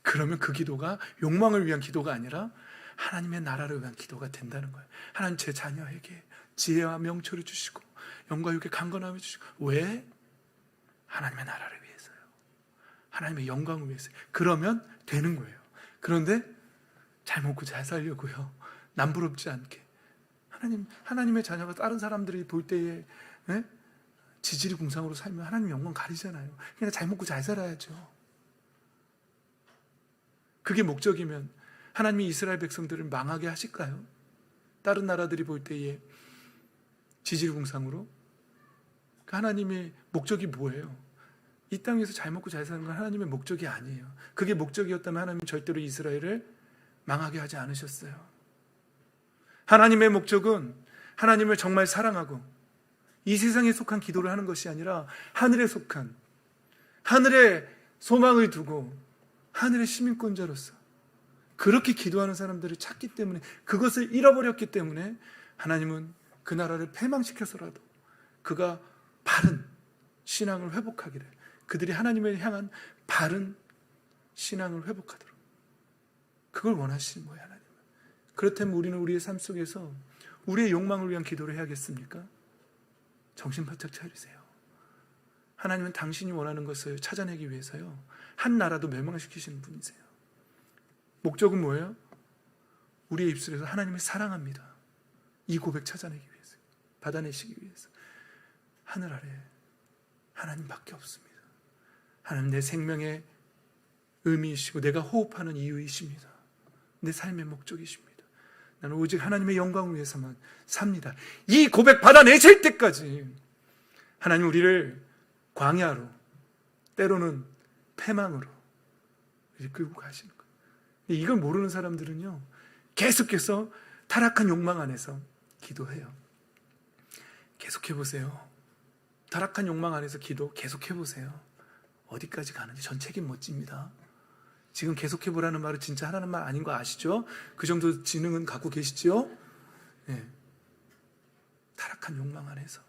그러면 그 기도가 욕망을 위한 기도가 아니라 하나님의 나라를 위한 기도가 된다는 거예요. 하나님, 제 자녀에게 지혜와 명철을 주시고 영광있게 강건함을 주시고, 왜? 하나님의 나라를 위해서요. 하나님의 영광을 위해서요. 그러면 되는 거예요. 그런데 잘 먹고 잘 살려고요, 남부럽지 않게 하나님의 자녀가 다른 사람들이 볼 때에 지지리궁상으로 살면 하나님 영광 가리잖아요. 그러니까 잘 먹고 잘 살아야죠. 그게 목적이면 하나님이 이스라엘 백성들을 망하게 하실까요? 다른 나라들이 볼 때에 지지리궁상으로? 하나님의 목적이 뭐예요? 이 땅에서 잘 먹고 잘 사는 건 하나님의 목적이 아니에요. 그게 목적이었다면 하나님은 절대로 이스라엘을 망하게 하지 않으셨어요. 하나님의 목적은 하나님을 정말 사랑하고 이 세상에 속한 기도를 하는 것이 아니라 하늘에 속한, 하늘에 소망을 두고 하늘의 시민권자로서 그렇게 기도하는 사람들을 찾기 때문에, 그것을 잃어버렸기 때문에 하나님은 그 나라를 패망시켜서라도 그가 바른 신앙을 회복하기를, 그들이 하나님을 향한 바른 신앙을 회복하도록 그걸 원하시는 거예요, 하나님은. 그렇다면 우리는 우리의 삶 속에서 우리의 욕망을 위한 기도를 해야겠습니까? 정신 바짝 차리세요. 하나님은 당신이 원하는 것을 찾아내기 위해서요, 한 나라도 멸망시키시는 분이세요. 목적은 뭐예요? 우리의 입술에서 하나님을 사랑합니다, 이 고백 찾아내기 위해서, 받아내시기 위해서. 하늘 아래 하나님밖에 없습니다. 하나님, 내 생명의 의미이시고 내가 호흡하는 이유이십니다. 내 삶의 목적이십니다. 나는 오직 하나님의 영광을 위해서만 삽니다. 이 고백 받아내실 때까지 하나님 우리를 광야로, 때로는 패망으로 끌고 가시는 거예요. 이걸 모르는 사람들은요, 계속해서 타락한 욕망 안에서 기도해요. 계속해보세요. 타락한 욕망 안에서 기도 계속해보세요. 어디까지 가는지 전 책임 못 집니다. 지금 계속해보라는 말은 진짜 하라는 말 아닌 거 아시죠? 그 정도 지능은 갖고 계시죠? 타락한 욕망 안에서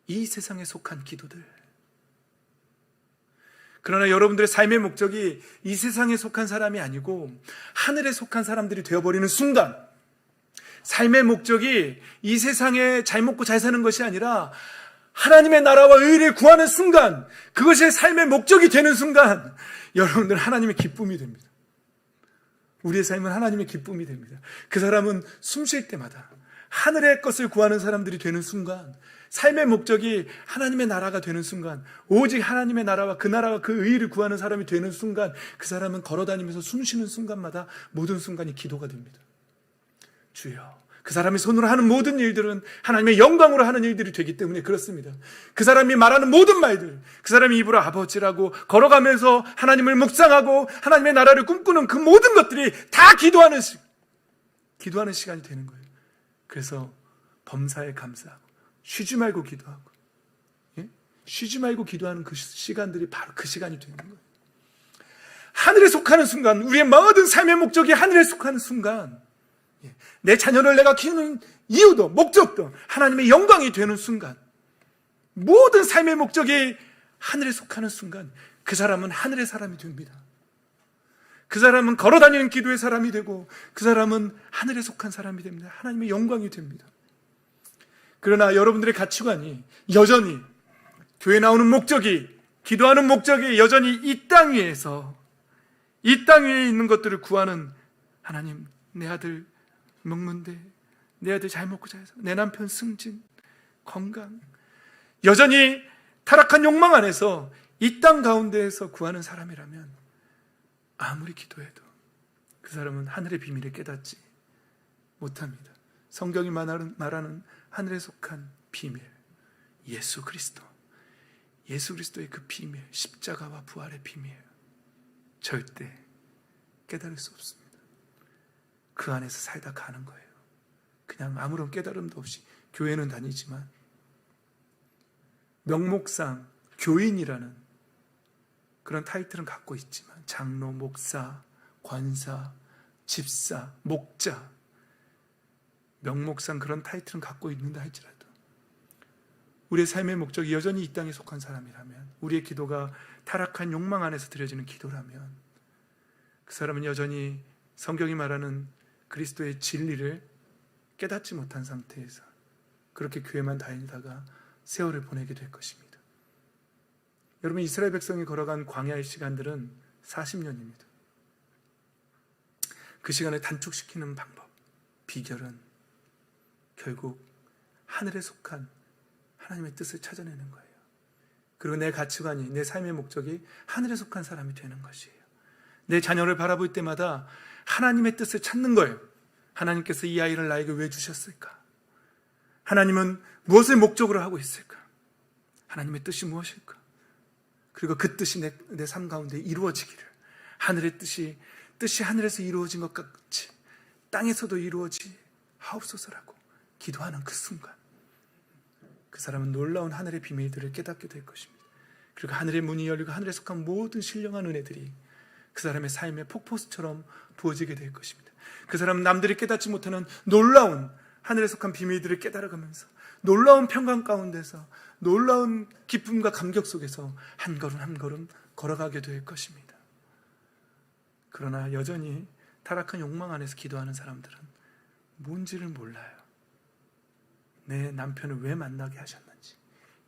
이 세상에 속한 기도들. 그러나 여러분들의 삶의 목적이 이 세상에 속한 사람이 아니고 하늘에 속한 사람들이 되어버리는 순간, 삶의 목적이 이 세상에 잘 먹고 잘 사는 것이 아니라 하나님의 나라와 의를 구하는 순간, 그것이 삶의 목적이 되는 순간 여러분들 하나님의 기쁨이 됩니다. 우리의 삶은 하나님의 기쁨이 됩니다. 그 사람은 숨 쉴 때마다 하늘의 것을 구하는 사람들이 되는 순간, 삶의 목적이 하나님의 나라가 되는 순간, 오직 하나님의 나라와 그 나라와 그 의를 구하는 사람이 되는 순간, 그 사람은 걸어다니면서 숨 쉬는 순간마다 모든 순간이 기도가 됩니다. 주여, 그 사람이 손으로 하는 모든 일들은 하나님의 영광으로 하는 일들이 되기 때문에 그렇습니다. 그 사람이 말하는 모든 말들, 그 사람이 입으로 아버지라고 걸어가면서 하나님을 묵상하고 하나님의 나라를 꿈꾸는 그 모든 것들이 다 기도하는 시간이 되는 거예요. 그래서 범사에 감사하고 쉬지 말고 기도하고, 쉬지 말고 기도하는 그 시간들이 바로 그 시간이 되는 거예요. 하늘에 속하는 순간, 우리의 모든 삶의 목적이 하늘에 속하는 순간, 내 자녀를 내가 키우는 이유도 목적도 하나님의 영광이 되는 순간, 모든 삶의 목적이 하늘에 속하는 순간, 그 사람은 하늘의 사람이 됩니다. 그 사람은 걸어다니는 기도의 사람이 되고, 그 사람은 하늘에 속한 사람이 됩니다. 하나님의 영광이 됩니다. 그러나 여러분들의 가치관이 여전히, 교회 나오는 목적이, 기도하는 목적이 여전히 이 땅 위에서, 이 땅 위에 있는 것들을 구하는, 하나님, 내 아들 먹는데, 내 아들 잘 먹고 잘 사, 내 남편 승진, 건강, 여전히 타락한 욕망 안에서 이 땅 가운데에서 구하는 사람이라면 아무리 기도해도 그 사람은 하늘의 비밀을 깨닫지 못합니다. 성경이 말하는 하늘에 속한 비밀, 예수 그리스도, 예수 그리스도의 그 비밀, 십자가와 부활의 비밀, 절대 깨달을 수 없습니다. 그 안에서 살다 가는 거예요. 그냥 아무런 깨달음도 없이 교회는 다니지만 명목상 교인이라는 그런 타이틀은 갖고 있지만, 장로, 목사, 권사, 집사, 목자, 명목상 그런 타이틀은 갖고 있는다 할지라도 우리의 삶의 목적이 여전히 이 땅에 속한 사람이라면, 우리의 기도가 타락한 욕망 안에서 드려지는 기도라면, 그 사람은 여전히 성경이 말하는 그리스도의 진리를 깨닫지 못한 상태에서 그렇게 교회만 다니다가 세월을 보내게 될 것입니다. 여러분, 이스라엘 백성이 걸어간 광야의 시간들은 40년입니다. 그 시간을 단축시키는 방법, 비결은 결국 하늘에 속한 하나님의 뜻을 찾아내는 거예요. 그리고 내 가치관이, 내 삶의 목적이 하늘에 속한 사람이 되는 것이에요. 내 자녀를 바라볼 때마다 하나님의 뜻을 찾는 거예요. 하나님께서 이 아이를 나에게 왜 주셨을까? 하나님은 무엇을 목적으로 하고 있을까? 하나님의 뜻이 무엇일까? 그리고 그 뜻이 내 삶 가운데 이루어지기를, 하늘의 뜻이 하늘에서 이루어진 것 같이 땅에서도 이루어지하옵소서라고 기도하는 그 순간, 그 사람은 놀라운 하늘의 비밀들을 깨닫게 될 것입니다. 그리고 하늘의 문이 열리고 하늘에 속한 모든 신령한 은혜들이 그 사람의 삶에 폭포수처럼 부어지게 될 것입니다. 그 사람은 남들이 깨닫지 못하는 놀라운 하늘에 속한 비밀들을 깨달아가면서 놀라운 평강 가운데서 놀라운 기쁨과 감격 속에서 한 걸음 한 걸음 걸어가게 될 것입니다. 그러나 여전히 타락한 욕망 안에서 기도하는 사람들은 뭔지를 몰라요. 내 남편을 왜 만나게 하셨는지,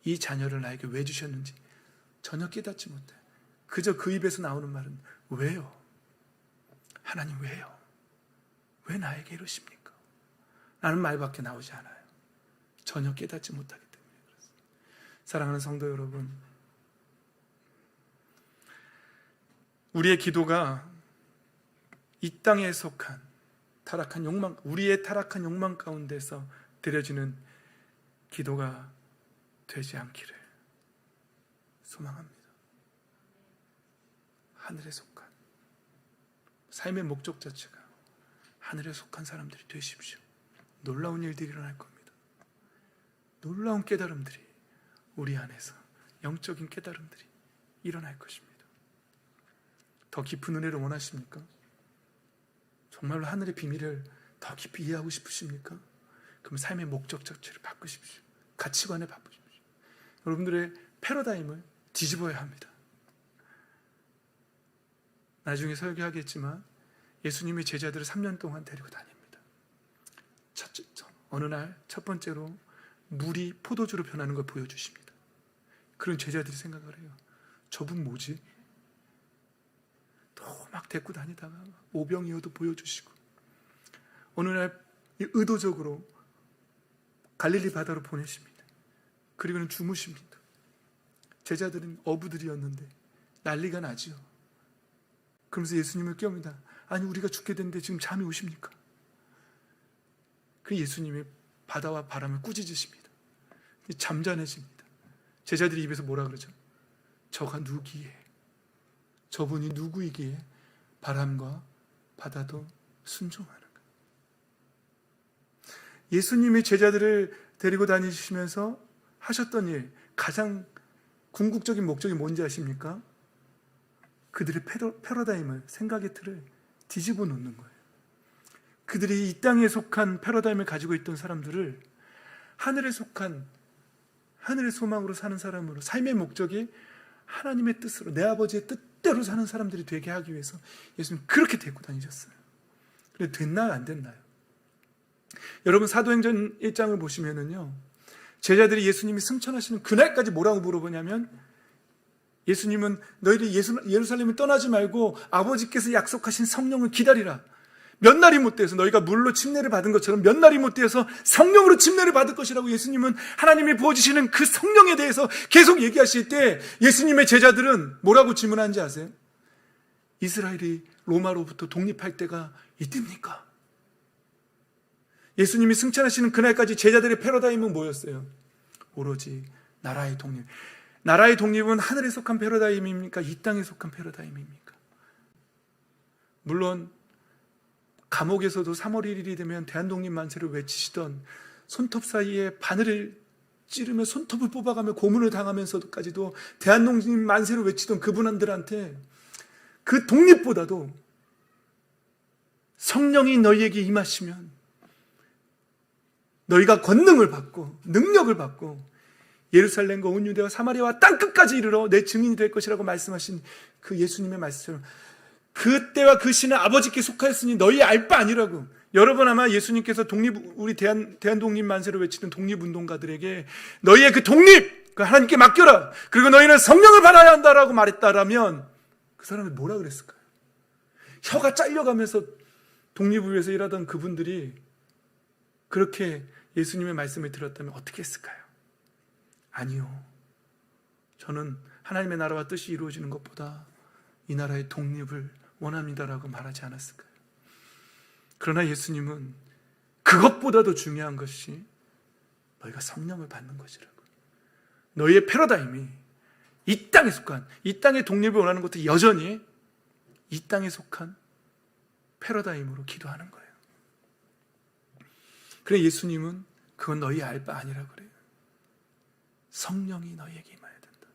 이 자녀를 나에게 왜 주셨는지 전혀 깨닫지 못해요. 그저 그 입에서 나오는 말은 왜요? 하나님 왜요? 왜 나에게 이러십니까? 라는 말밖에 나오지 않아요. 전혀 깨닫지 못하기 때문에 그렇습니다. 사랑하는 성도 여러분, 우리의 기도가 이 땅에 속한 타락한 욕망, 우리의 타락한 욕망 가운데서 드려지는 기도가 되지 않기를 소망합니다. 하늘에 속한, 삶의 목적 자체가 하늘에 속한 사람들이 되십시오. 놀라운 일들이 일어날 겁니다. 놀라운 깨달음들이 우리 안에서, 영적인 깨달음들이 일어날 것입니다. 더 깊은 은혜를 원하십니까? 정말로 하늘의 비밀을 더 깊이 이해하고 싶으십니까? 그럼 삶의 목적 자체를 바꾸십시오. 가치관을 바꾸십시오. 여러분들의 패러다임을 뒤집어야 합니다. 나중에 설교하겠지만 예수님이 제자들을 3년 동안 데리고 다닙니다. 어느 날 첫 번째로 물이 포도주로 변하는 걸 보여주십니다. 그런 제자들이 생각을 해요. 저분 뭐지? 또 막 데리고 다니다가 오병이어도 보여주시고, 어느 날 의도적으로 갈릴리 바다로 보내십니다. 그리고는 주무십니다. 제자들은 어부들이었는데 난리가 나지요. 그러면서 예수님을 깨웁니다. 아니, 우리가 죽게 됐는데 지금 잠이 오십니까? 그 예수님이 바다와 바람을 꾸짖으십니다. 잠잠해집니다. 제자들이 입에서 뭐라 그러죠? 저가 누구기에, 저분이 누구이기에 바람과 바다도 순종하는가? 예수님이 제자들을 데리고 다니시면서 하셨던 일, 가장 궁극적인 목적이 뭔지 아십니까? 그들의 패러다임을, 생각의 틀을 뒤집어 놓는 거예요. 그들이 이 땅에 속한 패러다임을 가지고 있던 사람들을 하늘에 속한, 하늘의 소망으로 사는 사람으로, 삶의 목적이 하나님의 뜻으로, 내 아버지의 뜻대로 사는 사람들이 되게 하기 위해서 예수님 그렇게 데리고 다니셨어요. 그런데 됐나요? 안 됐나요? 여러분, 사도행전 1장을 보시면은요, 제자들이 예수님이 승천하시는 그날까지 뭐라고 물어보냐면, 예수님은 너희들이 예루살렘을 떠나지 말고 아버지께서 약속하신 성령을 기다리라. 몇 날이 못 되어서, 너희가 물로 침례를 받은 것처럼 몇 날이 못 되어서 성령으로 침례를 받을 것이라고 예수님은 하나님이 부어주시는 그 성령에 대해서 계속 얘기하실 때, 예수님의 제자들은 뭐라고 질문하는지 아세요? 이스라엘이 로마로부터 독립할 때가 이때입니까? 예수님이 승천하시는 그날까지 제자들의 패러다임은 뭐였어요? 오로지 나라의 독립. 나라의 독립은 하늘에 속한 패러다임입니까? 이 땅에 속한 패러다임입니까? 물론 감옥에서도 3월 1일이 되면 대한독립 만세를 외치시던, 손톱 사이에 바늘을 찌르며 손톱을 뽑아가며 고문을 당하면서까지도 대한독립 만세를 외치던 그분들한테 그 독립보다도 성령이 너희에게 임하시면 너희가 권능을 받고 능력을 받고 예루살렘과 온 유대와 사마리아와 땅끝까지 이르러 내 증인이 될 것이라고 말씀하신 그 예수님의 말씀처럼, 그때와 그 시는 아버지께 속하였으니 너희 알 바 아니라고. 여러분, 아마 예수님께서 우리 대한독립 만세를 외치는 독립운동가들에게 너희의 그 독립, 그 하나님께 맡겨라, 그리고 너희는 성령을 받아야 한다라고 말했다라면 그 사람이 뭐라 그랬을까요? 혀가 잘려가면서 독립을 위해서 일하던 그분들이 그렇게 예수님의 말씀을 들었다면 어떻게 했을까요? 아니요. 저는 하나님의 나라와 뜻이 이루어지는 것보다 이 나라의 독립을 원합니다라고 말하지 않았을까요? 그러나 예수님은 그것보다도 중요한 것이 너희가 성령을 받는 것이라고. 너희의 패러다임이 이 땅에 속한, 이 땅의 독립을 원하는 것도 여전히 이 땅에 속한 패러다임으로 기도하는 거예요. 그래, 예수님은 그건 너희 알 바 아니라 그래요. 성령이 너희에게 임해야 된다.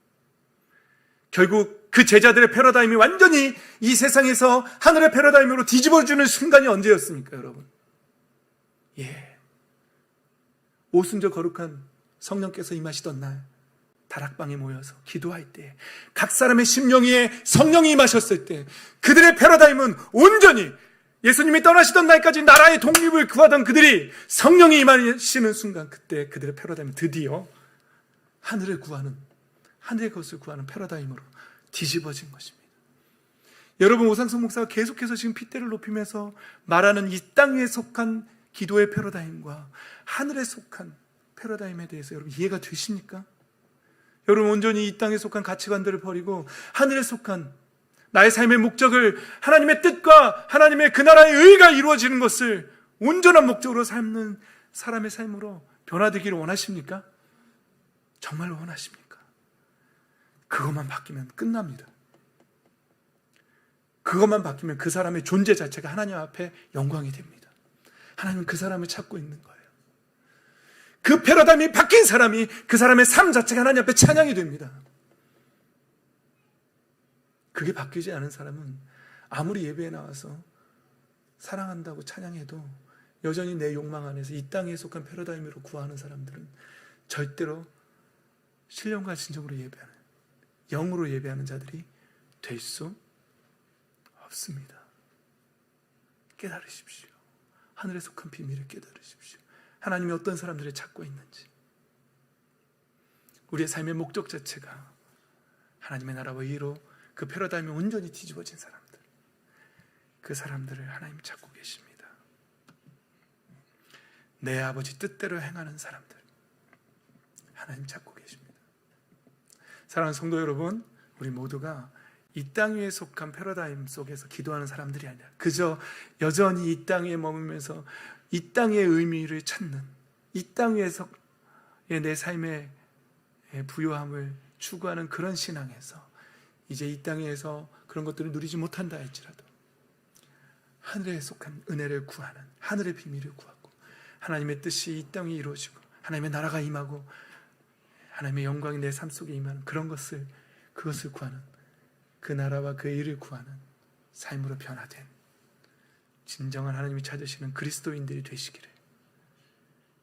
결국 그 제자들의 패러다임이 완전히 이 세상에서 하늘의 패러다임으로 뒤집어주는 순간이 언제였습니까, 여러분? 오순절 거룩한 성령께서 임하시던 날, 다락방에 모여서 기도할 때, 각 사람의 심령에 성령이 임하셨을 때, 그들의 패러다임은 온전히 예수님이 떠나시던 날까지 나라의 독립을 구하던 그들이 성령이 임하시는 순간, 그때 그들의 패러다임은 드디어 하늘을 구하는, 하늘의 것을 구하는 패러다임으로 뒤집어진 것입니다. 여러분, 오상석 목사가 계속해서 지금 핏대를 높이면서 말하는 이 땅에 속한 기도의 패러다임과 하늘에 속한 패러다임에 대해서 여러분 이해가 되십니까? 여러분, 온전히 이 땅에 속한 가치관들을 버리고 하늘에 속한 나의 삶의 목적을, 하나님의 뜻과 하나님의 그 나라의 의가 이루어지는 것을 온전한 목적으로 삶는 사람의 삶으로 변화되기를 원하십니까? 정말 원하십니까? 그것만 바뀌면 끝납니다. 그것만 바뀌면 그 사람의 존재 자체가 하나님 앞에 영광이 됩니다. 하나님은 그 사람을 찾고 있는 거예요. 그 패러다임이 바뀐 사람이, 그 사람의 삶 자체가 하나님 앞에 찬양이 됩니다. 그게 바뀌지 않은 사람은 아무리 예배에 나와서 사랑한다고 찬양해도 여전히 내 욕망 안에서 이 땅에 속한 패러다임으로 구하는 사람들은 절대로 신령과 진정으로 예배하는, 영으로 예배하는 자들이 될 수 없습니다. 깨달으십시오. 하늘에 속한 비밀을 깨달으십시오. 하나님이 어떤 사람들을 찾고 있는지. 우리의 삶의 목적 자체가 하나님의 나라와 의로 그 패러다임이 온전히 뒤집어진 사람들, 그 사람들을 하나님 찾고 계십니다. 내 아버지 뜻대로 행하는 사람들 하나님 찾고 계십니다. 사랑하는 성도 여러분, 우리 모두가 이 땅 위에 속한 패러다임 속에서 기도하는 사람들이 아니라 그저 여전히 이 땅에 머물면서 이 땅의 의미를 찾는, 이 땅 위에서 내 삶의 부요함을 추구하는 그런 신앙에서 이제 이 땅에서 그런 것들을 누리지 못한다 할지라도 하늘에 속한 은혜를 구하는, 하늘의 비밀을 구하고 하나님의 뜻이 이 땅에 이루어지고 하나님의 나라가 임하고 하나님의 영광이 내 삶 속에 임하는 그런 것을, 그것을 구하는, 그 나라와 그 일을 구하는 삶으로 변화된 진정한 하나님이 찾으시는 그리스도인들이 되시기를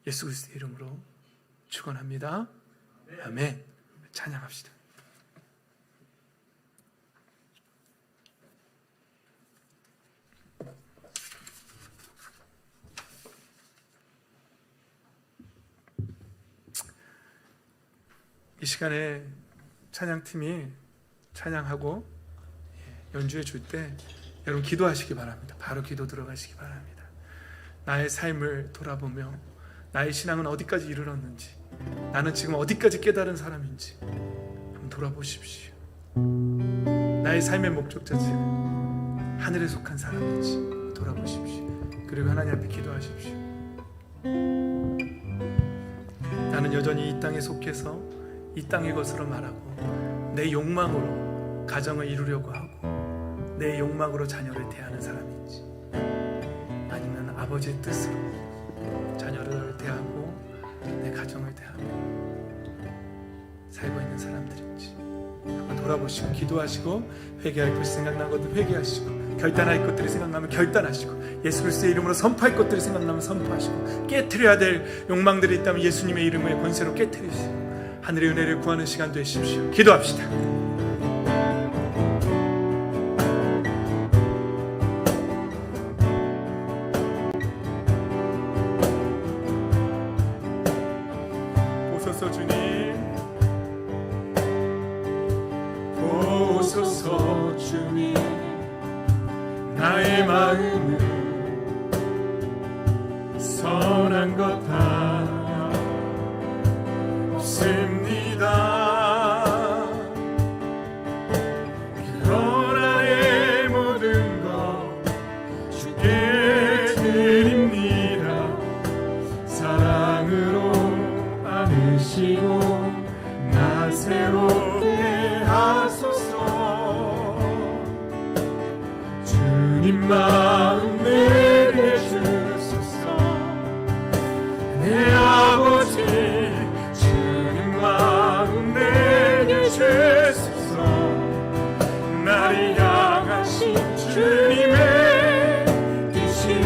예수 그리스도의 이름으로 축원합니다. 아멘. 찬양합시다. 이 시간에 찬양팀이 찬양하고 연주해 줄 때 여러분 기도하시기 바랍니다. 바로 기도 들어가시기 바랍니다. 나의 삶을 돌아보며 나의 신앙은 어디까지 이르렀는지, 나는 지금 어디까지 깨달은 사람인지 한번 돌아보십시오. 나의 삶의 목적 자체는 하늘에 속한 사람인지 돌아보십시오. 그리고 하나님 앞에 기도하십시오. 나는 여전히 이 땅에 속해서 이 땅의 것으로 말하고 내 욕망으로 가정을 이루려고 하고 내 욕망으로 자녀를 대하는 사람인지, 아니면 아버지의 뜻으로 자녀를 대하고 내 가정을 대하고 살고 있는 사람들인지 한번 돌아보시고 기도하시고, 회개할 것이 생각난 것들 회개하시고, 결단할 것들이 생각나면 결단하시고, 예수 그리스도의 이름으로 선포할 것들이 생각나면 선포하시고, 깨트려야 될 욕망들이 있다면 예수님의 이름의 권세로 깨트리시고 하늘의 은혜를 구하는 시간 되십시오. 기도합시다. 보소서 주님, 보소서 주님, 나의 마음을 선한 것 하나 없습니다. 그러나 내 모든 것 주께 드립니다. 사랑으로 안으시고 나 새롭게 하소서. 주님 마음 내게 주소서. 내 아버지 주님 마음 내게 주소서. 나를 향하신 주님의 뜻이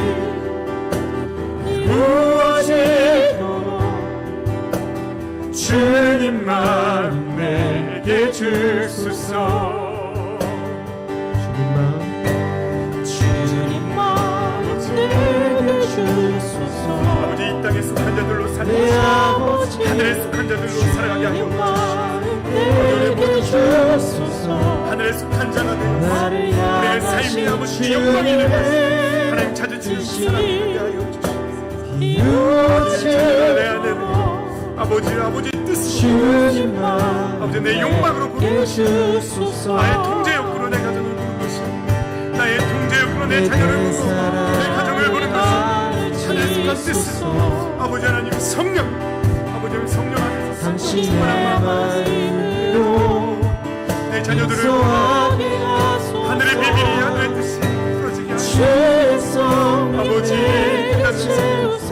이루어지도록 주님 마음 내게 주소서. 주님 마음 내게 주소서. 아버지, 이 땅에 속한 자들로 살아가시고 하늘에 속한 자들로 살아가게 하여 주소서. 하늘에 속한 자가 되어 내 삶이 아버지 영광이 되는 하나님 찾으시는 사람이 하여 주시옵소서. 내 안에는 아버지 뜻으로, 아버지 내 욕망으로 보는 것이, 나의 통제욕으로 내 가정을 보는 것이, 나의 통제욕으로 내 자녀를 보고 내 가정을 보는 것이 하늘에 속한 뜻으로, 아버지 하나님 성령, 아버지 성령 안에서 충만한 마음으로 내 자녀들을 보고 하늘의 비밀이, 하늘의 뜻이 풀어지게 하시고, 아버지 깨닫으소서.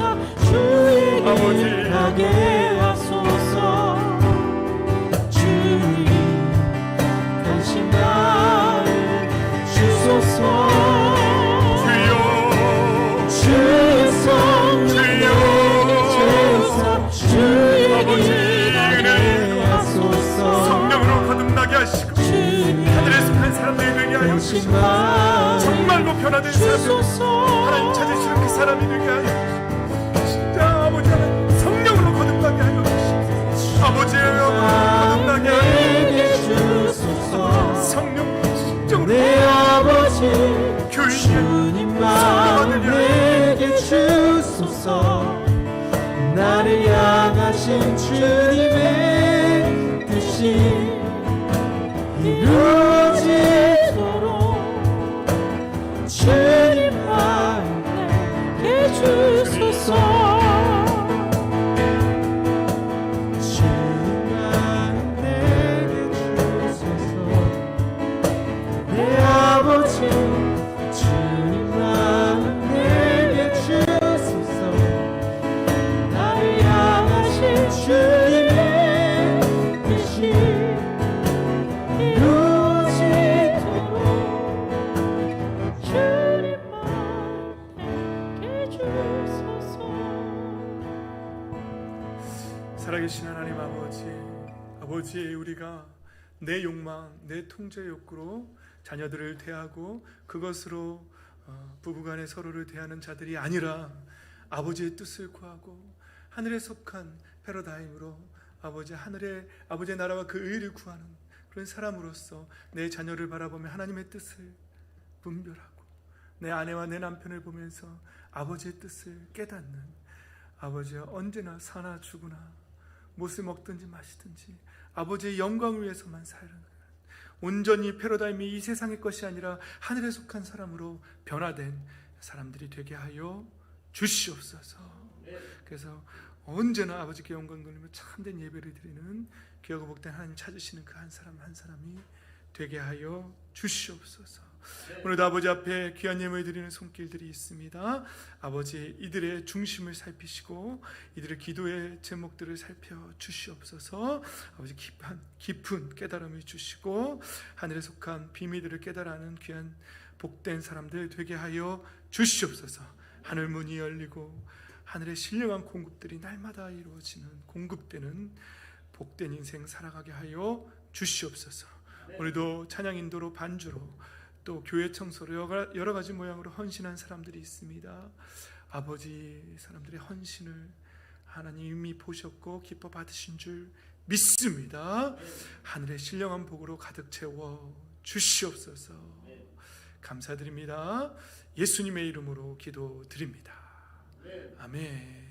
아버지
하게 하소서. 주님 당신 나를 주소서.
주여
주의 손 당신 마음
정말로 변화된 사람,
주소서.
하나님 찾으시는 그 사람이 되게 하여 주시옵소서. 진짜 아버지 하나님 성령으로 거듭나게 하여 주시옵소서. 아버지여 거듭나게 하여
내게 주소서.
성령 진정으로
내 아버지
교인의
주님 마음 내게 주소서. 나를 향하신 주님의 뜻이 이루어지도록 주님 마음 내게 주소서. 주님 마음 내게 주소서. 내 아버지 주님 마음 내게 주소서. 나를 향하신 주님의 뜻이 이루어지도록 주님 마음 내게 주소서.
살아계신 하나님 아버지, 우리가 내 욕망, 내 통제 욕구로 자녀들을 대하고 그것으로 부부간에 서로를 대하는 자들이 아니라 아버지의 뜻을 구하고 하늘에 속한 패러다임으로 아버지의 나라와 그 의를 구하는 그런 사람으로서 내 자녀를 바라보며 하나님의 뜻을 분별하고 내 아내와 내 남편을 보면서 아버지의 뜻을 깨닫는 아버지와 언제나 사나 죽으나 못을 먹든지 마시든지 아버지의 영광을 위해서만 살는 온전히 패러다임이 이 세상의 것이 아니라 하늘에 속한 사람으로 변화된 사람들이 되게 하여 주시옵소서. 그래서 언제나 아버지께 영광 돌리며 참된 예배를 드리는 귀하고 복된 하나님 찾으시는 그 한 사람 한 사람이 되게 하여 주시옵소서. 오늘도 아버지 앞에 귀한 예물 드리는 손길들이 있습니다. 아버지 이들의 중심을 살피시고 이들의 기도의 제목들을 살펴 주시옵소서. 아버지 깊은 깨달음을 주시고 하늘에 속한 비밀들을 깨달아는 귀한 복된 사람들 되게 하여 주시옵소서. 하늘 문이 열리고 하늘의 신령한 공급들이 날마다 이루어지는 공급되는 복된 인생 살아가게 하여 주시옵소서. 오늘도 찬양 인도로 반주로 또 교회 청소로 여러 가지 모양으로 헌신한 사람들이 있습니다. 아버지 사람들의 헌신을 하나님 이미 보셨고 기뻐 받으신 줄 믿습니다. 하늘의 신령한 복으로 가득 채워 주시옵소서. 감사드립니다. 예수님의 이름으로 기도드립니다. 아멘.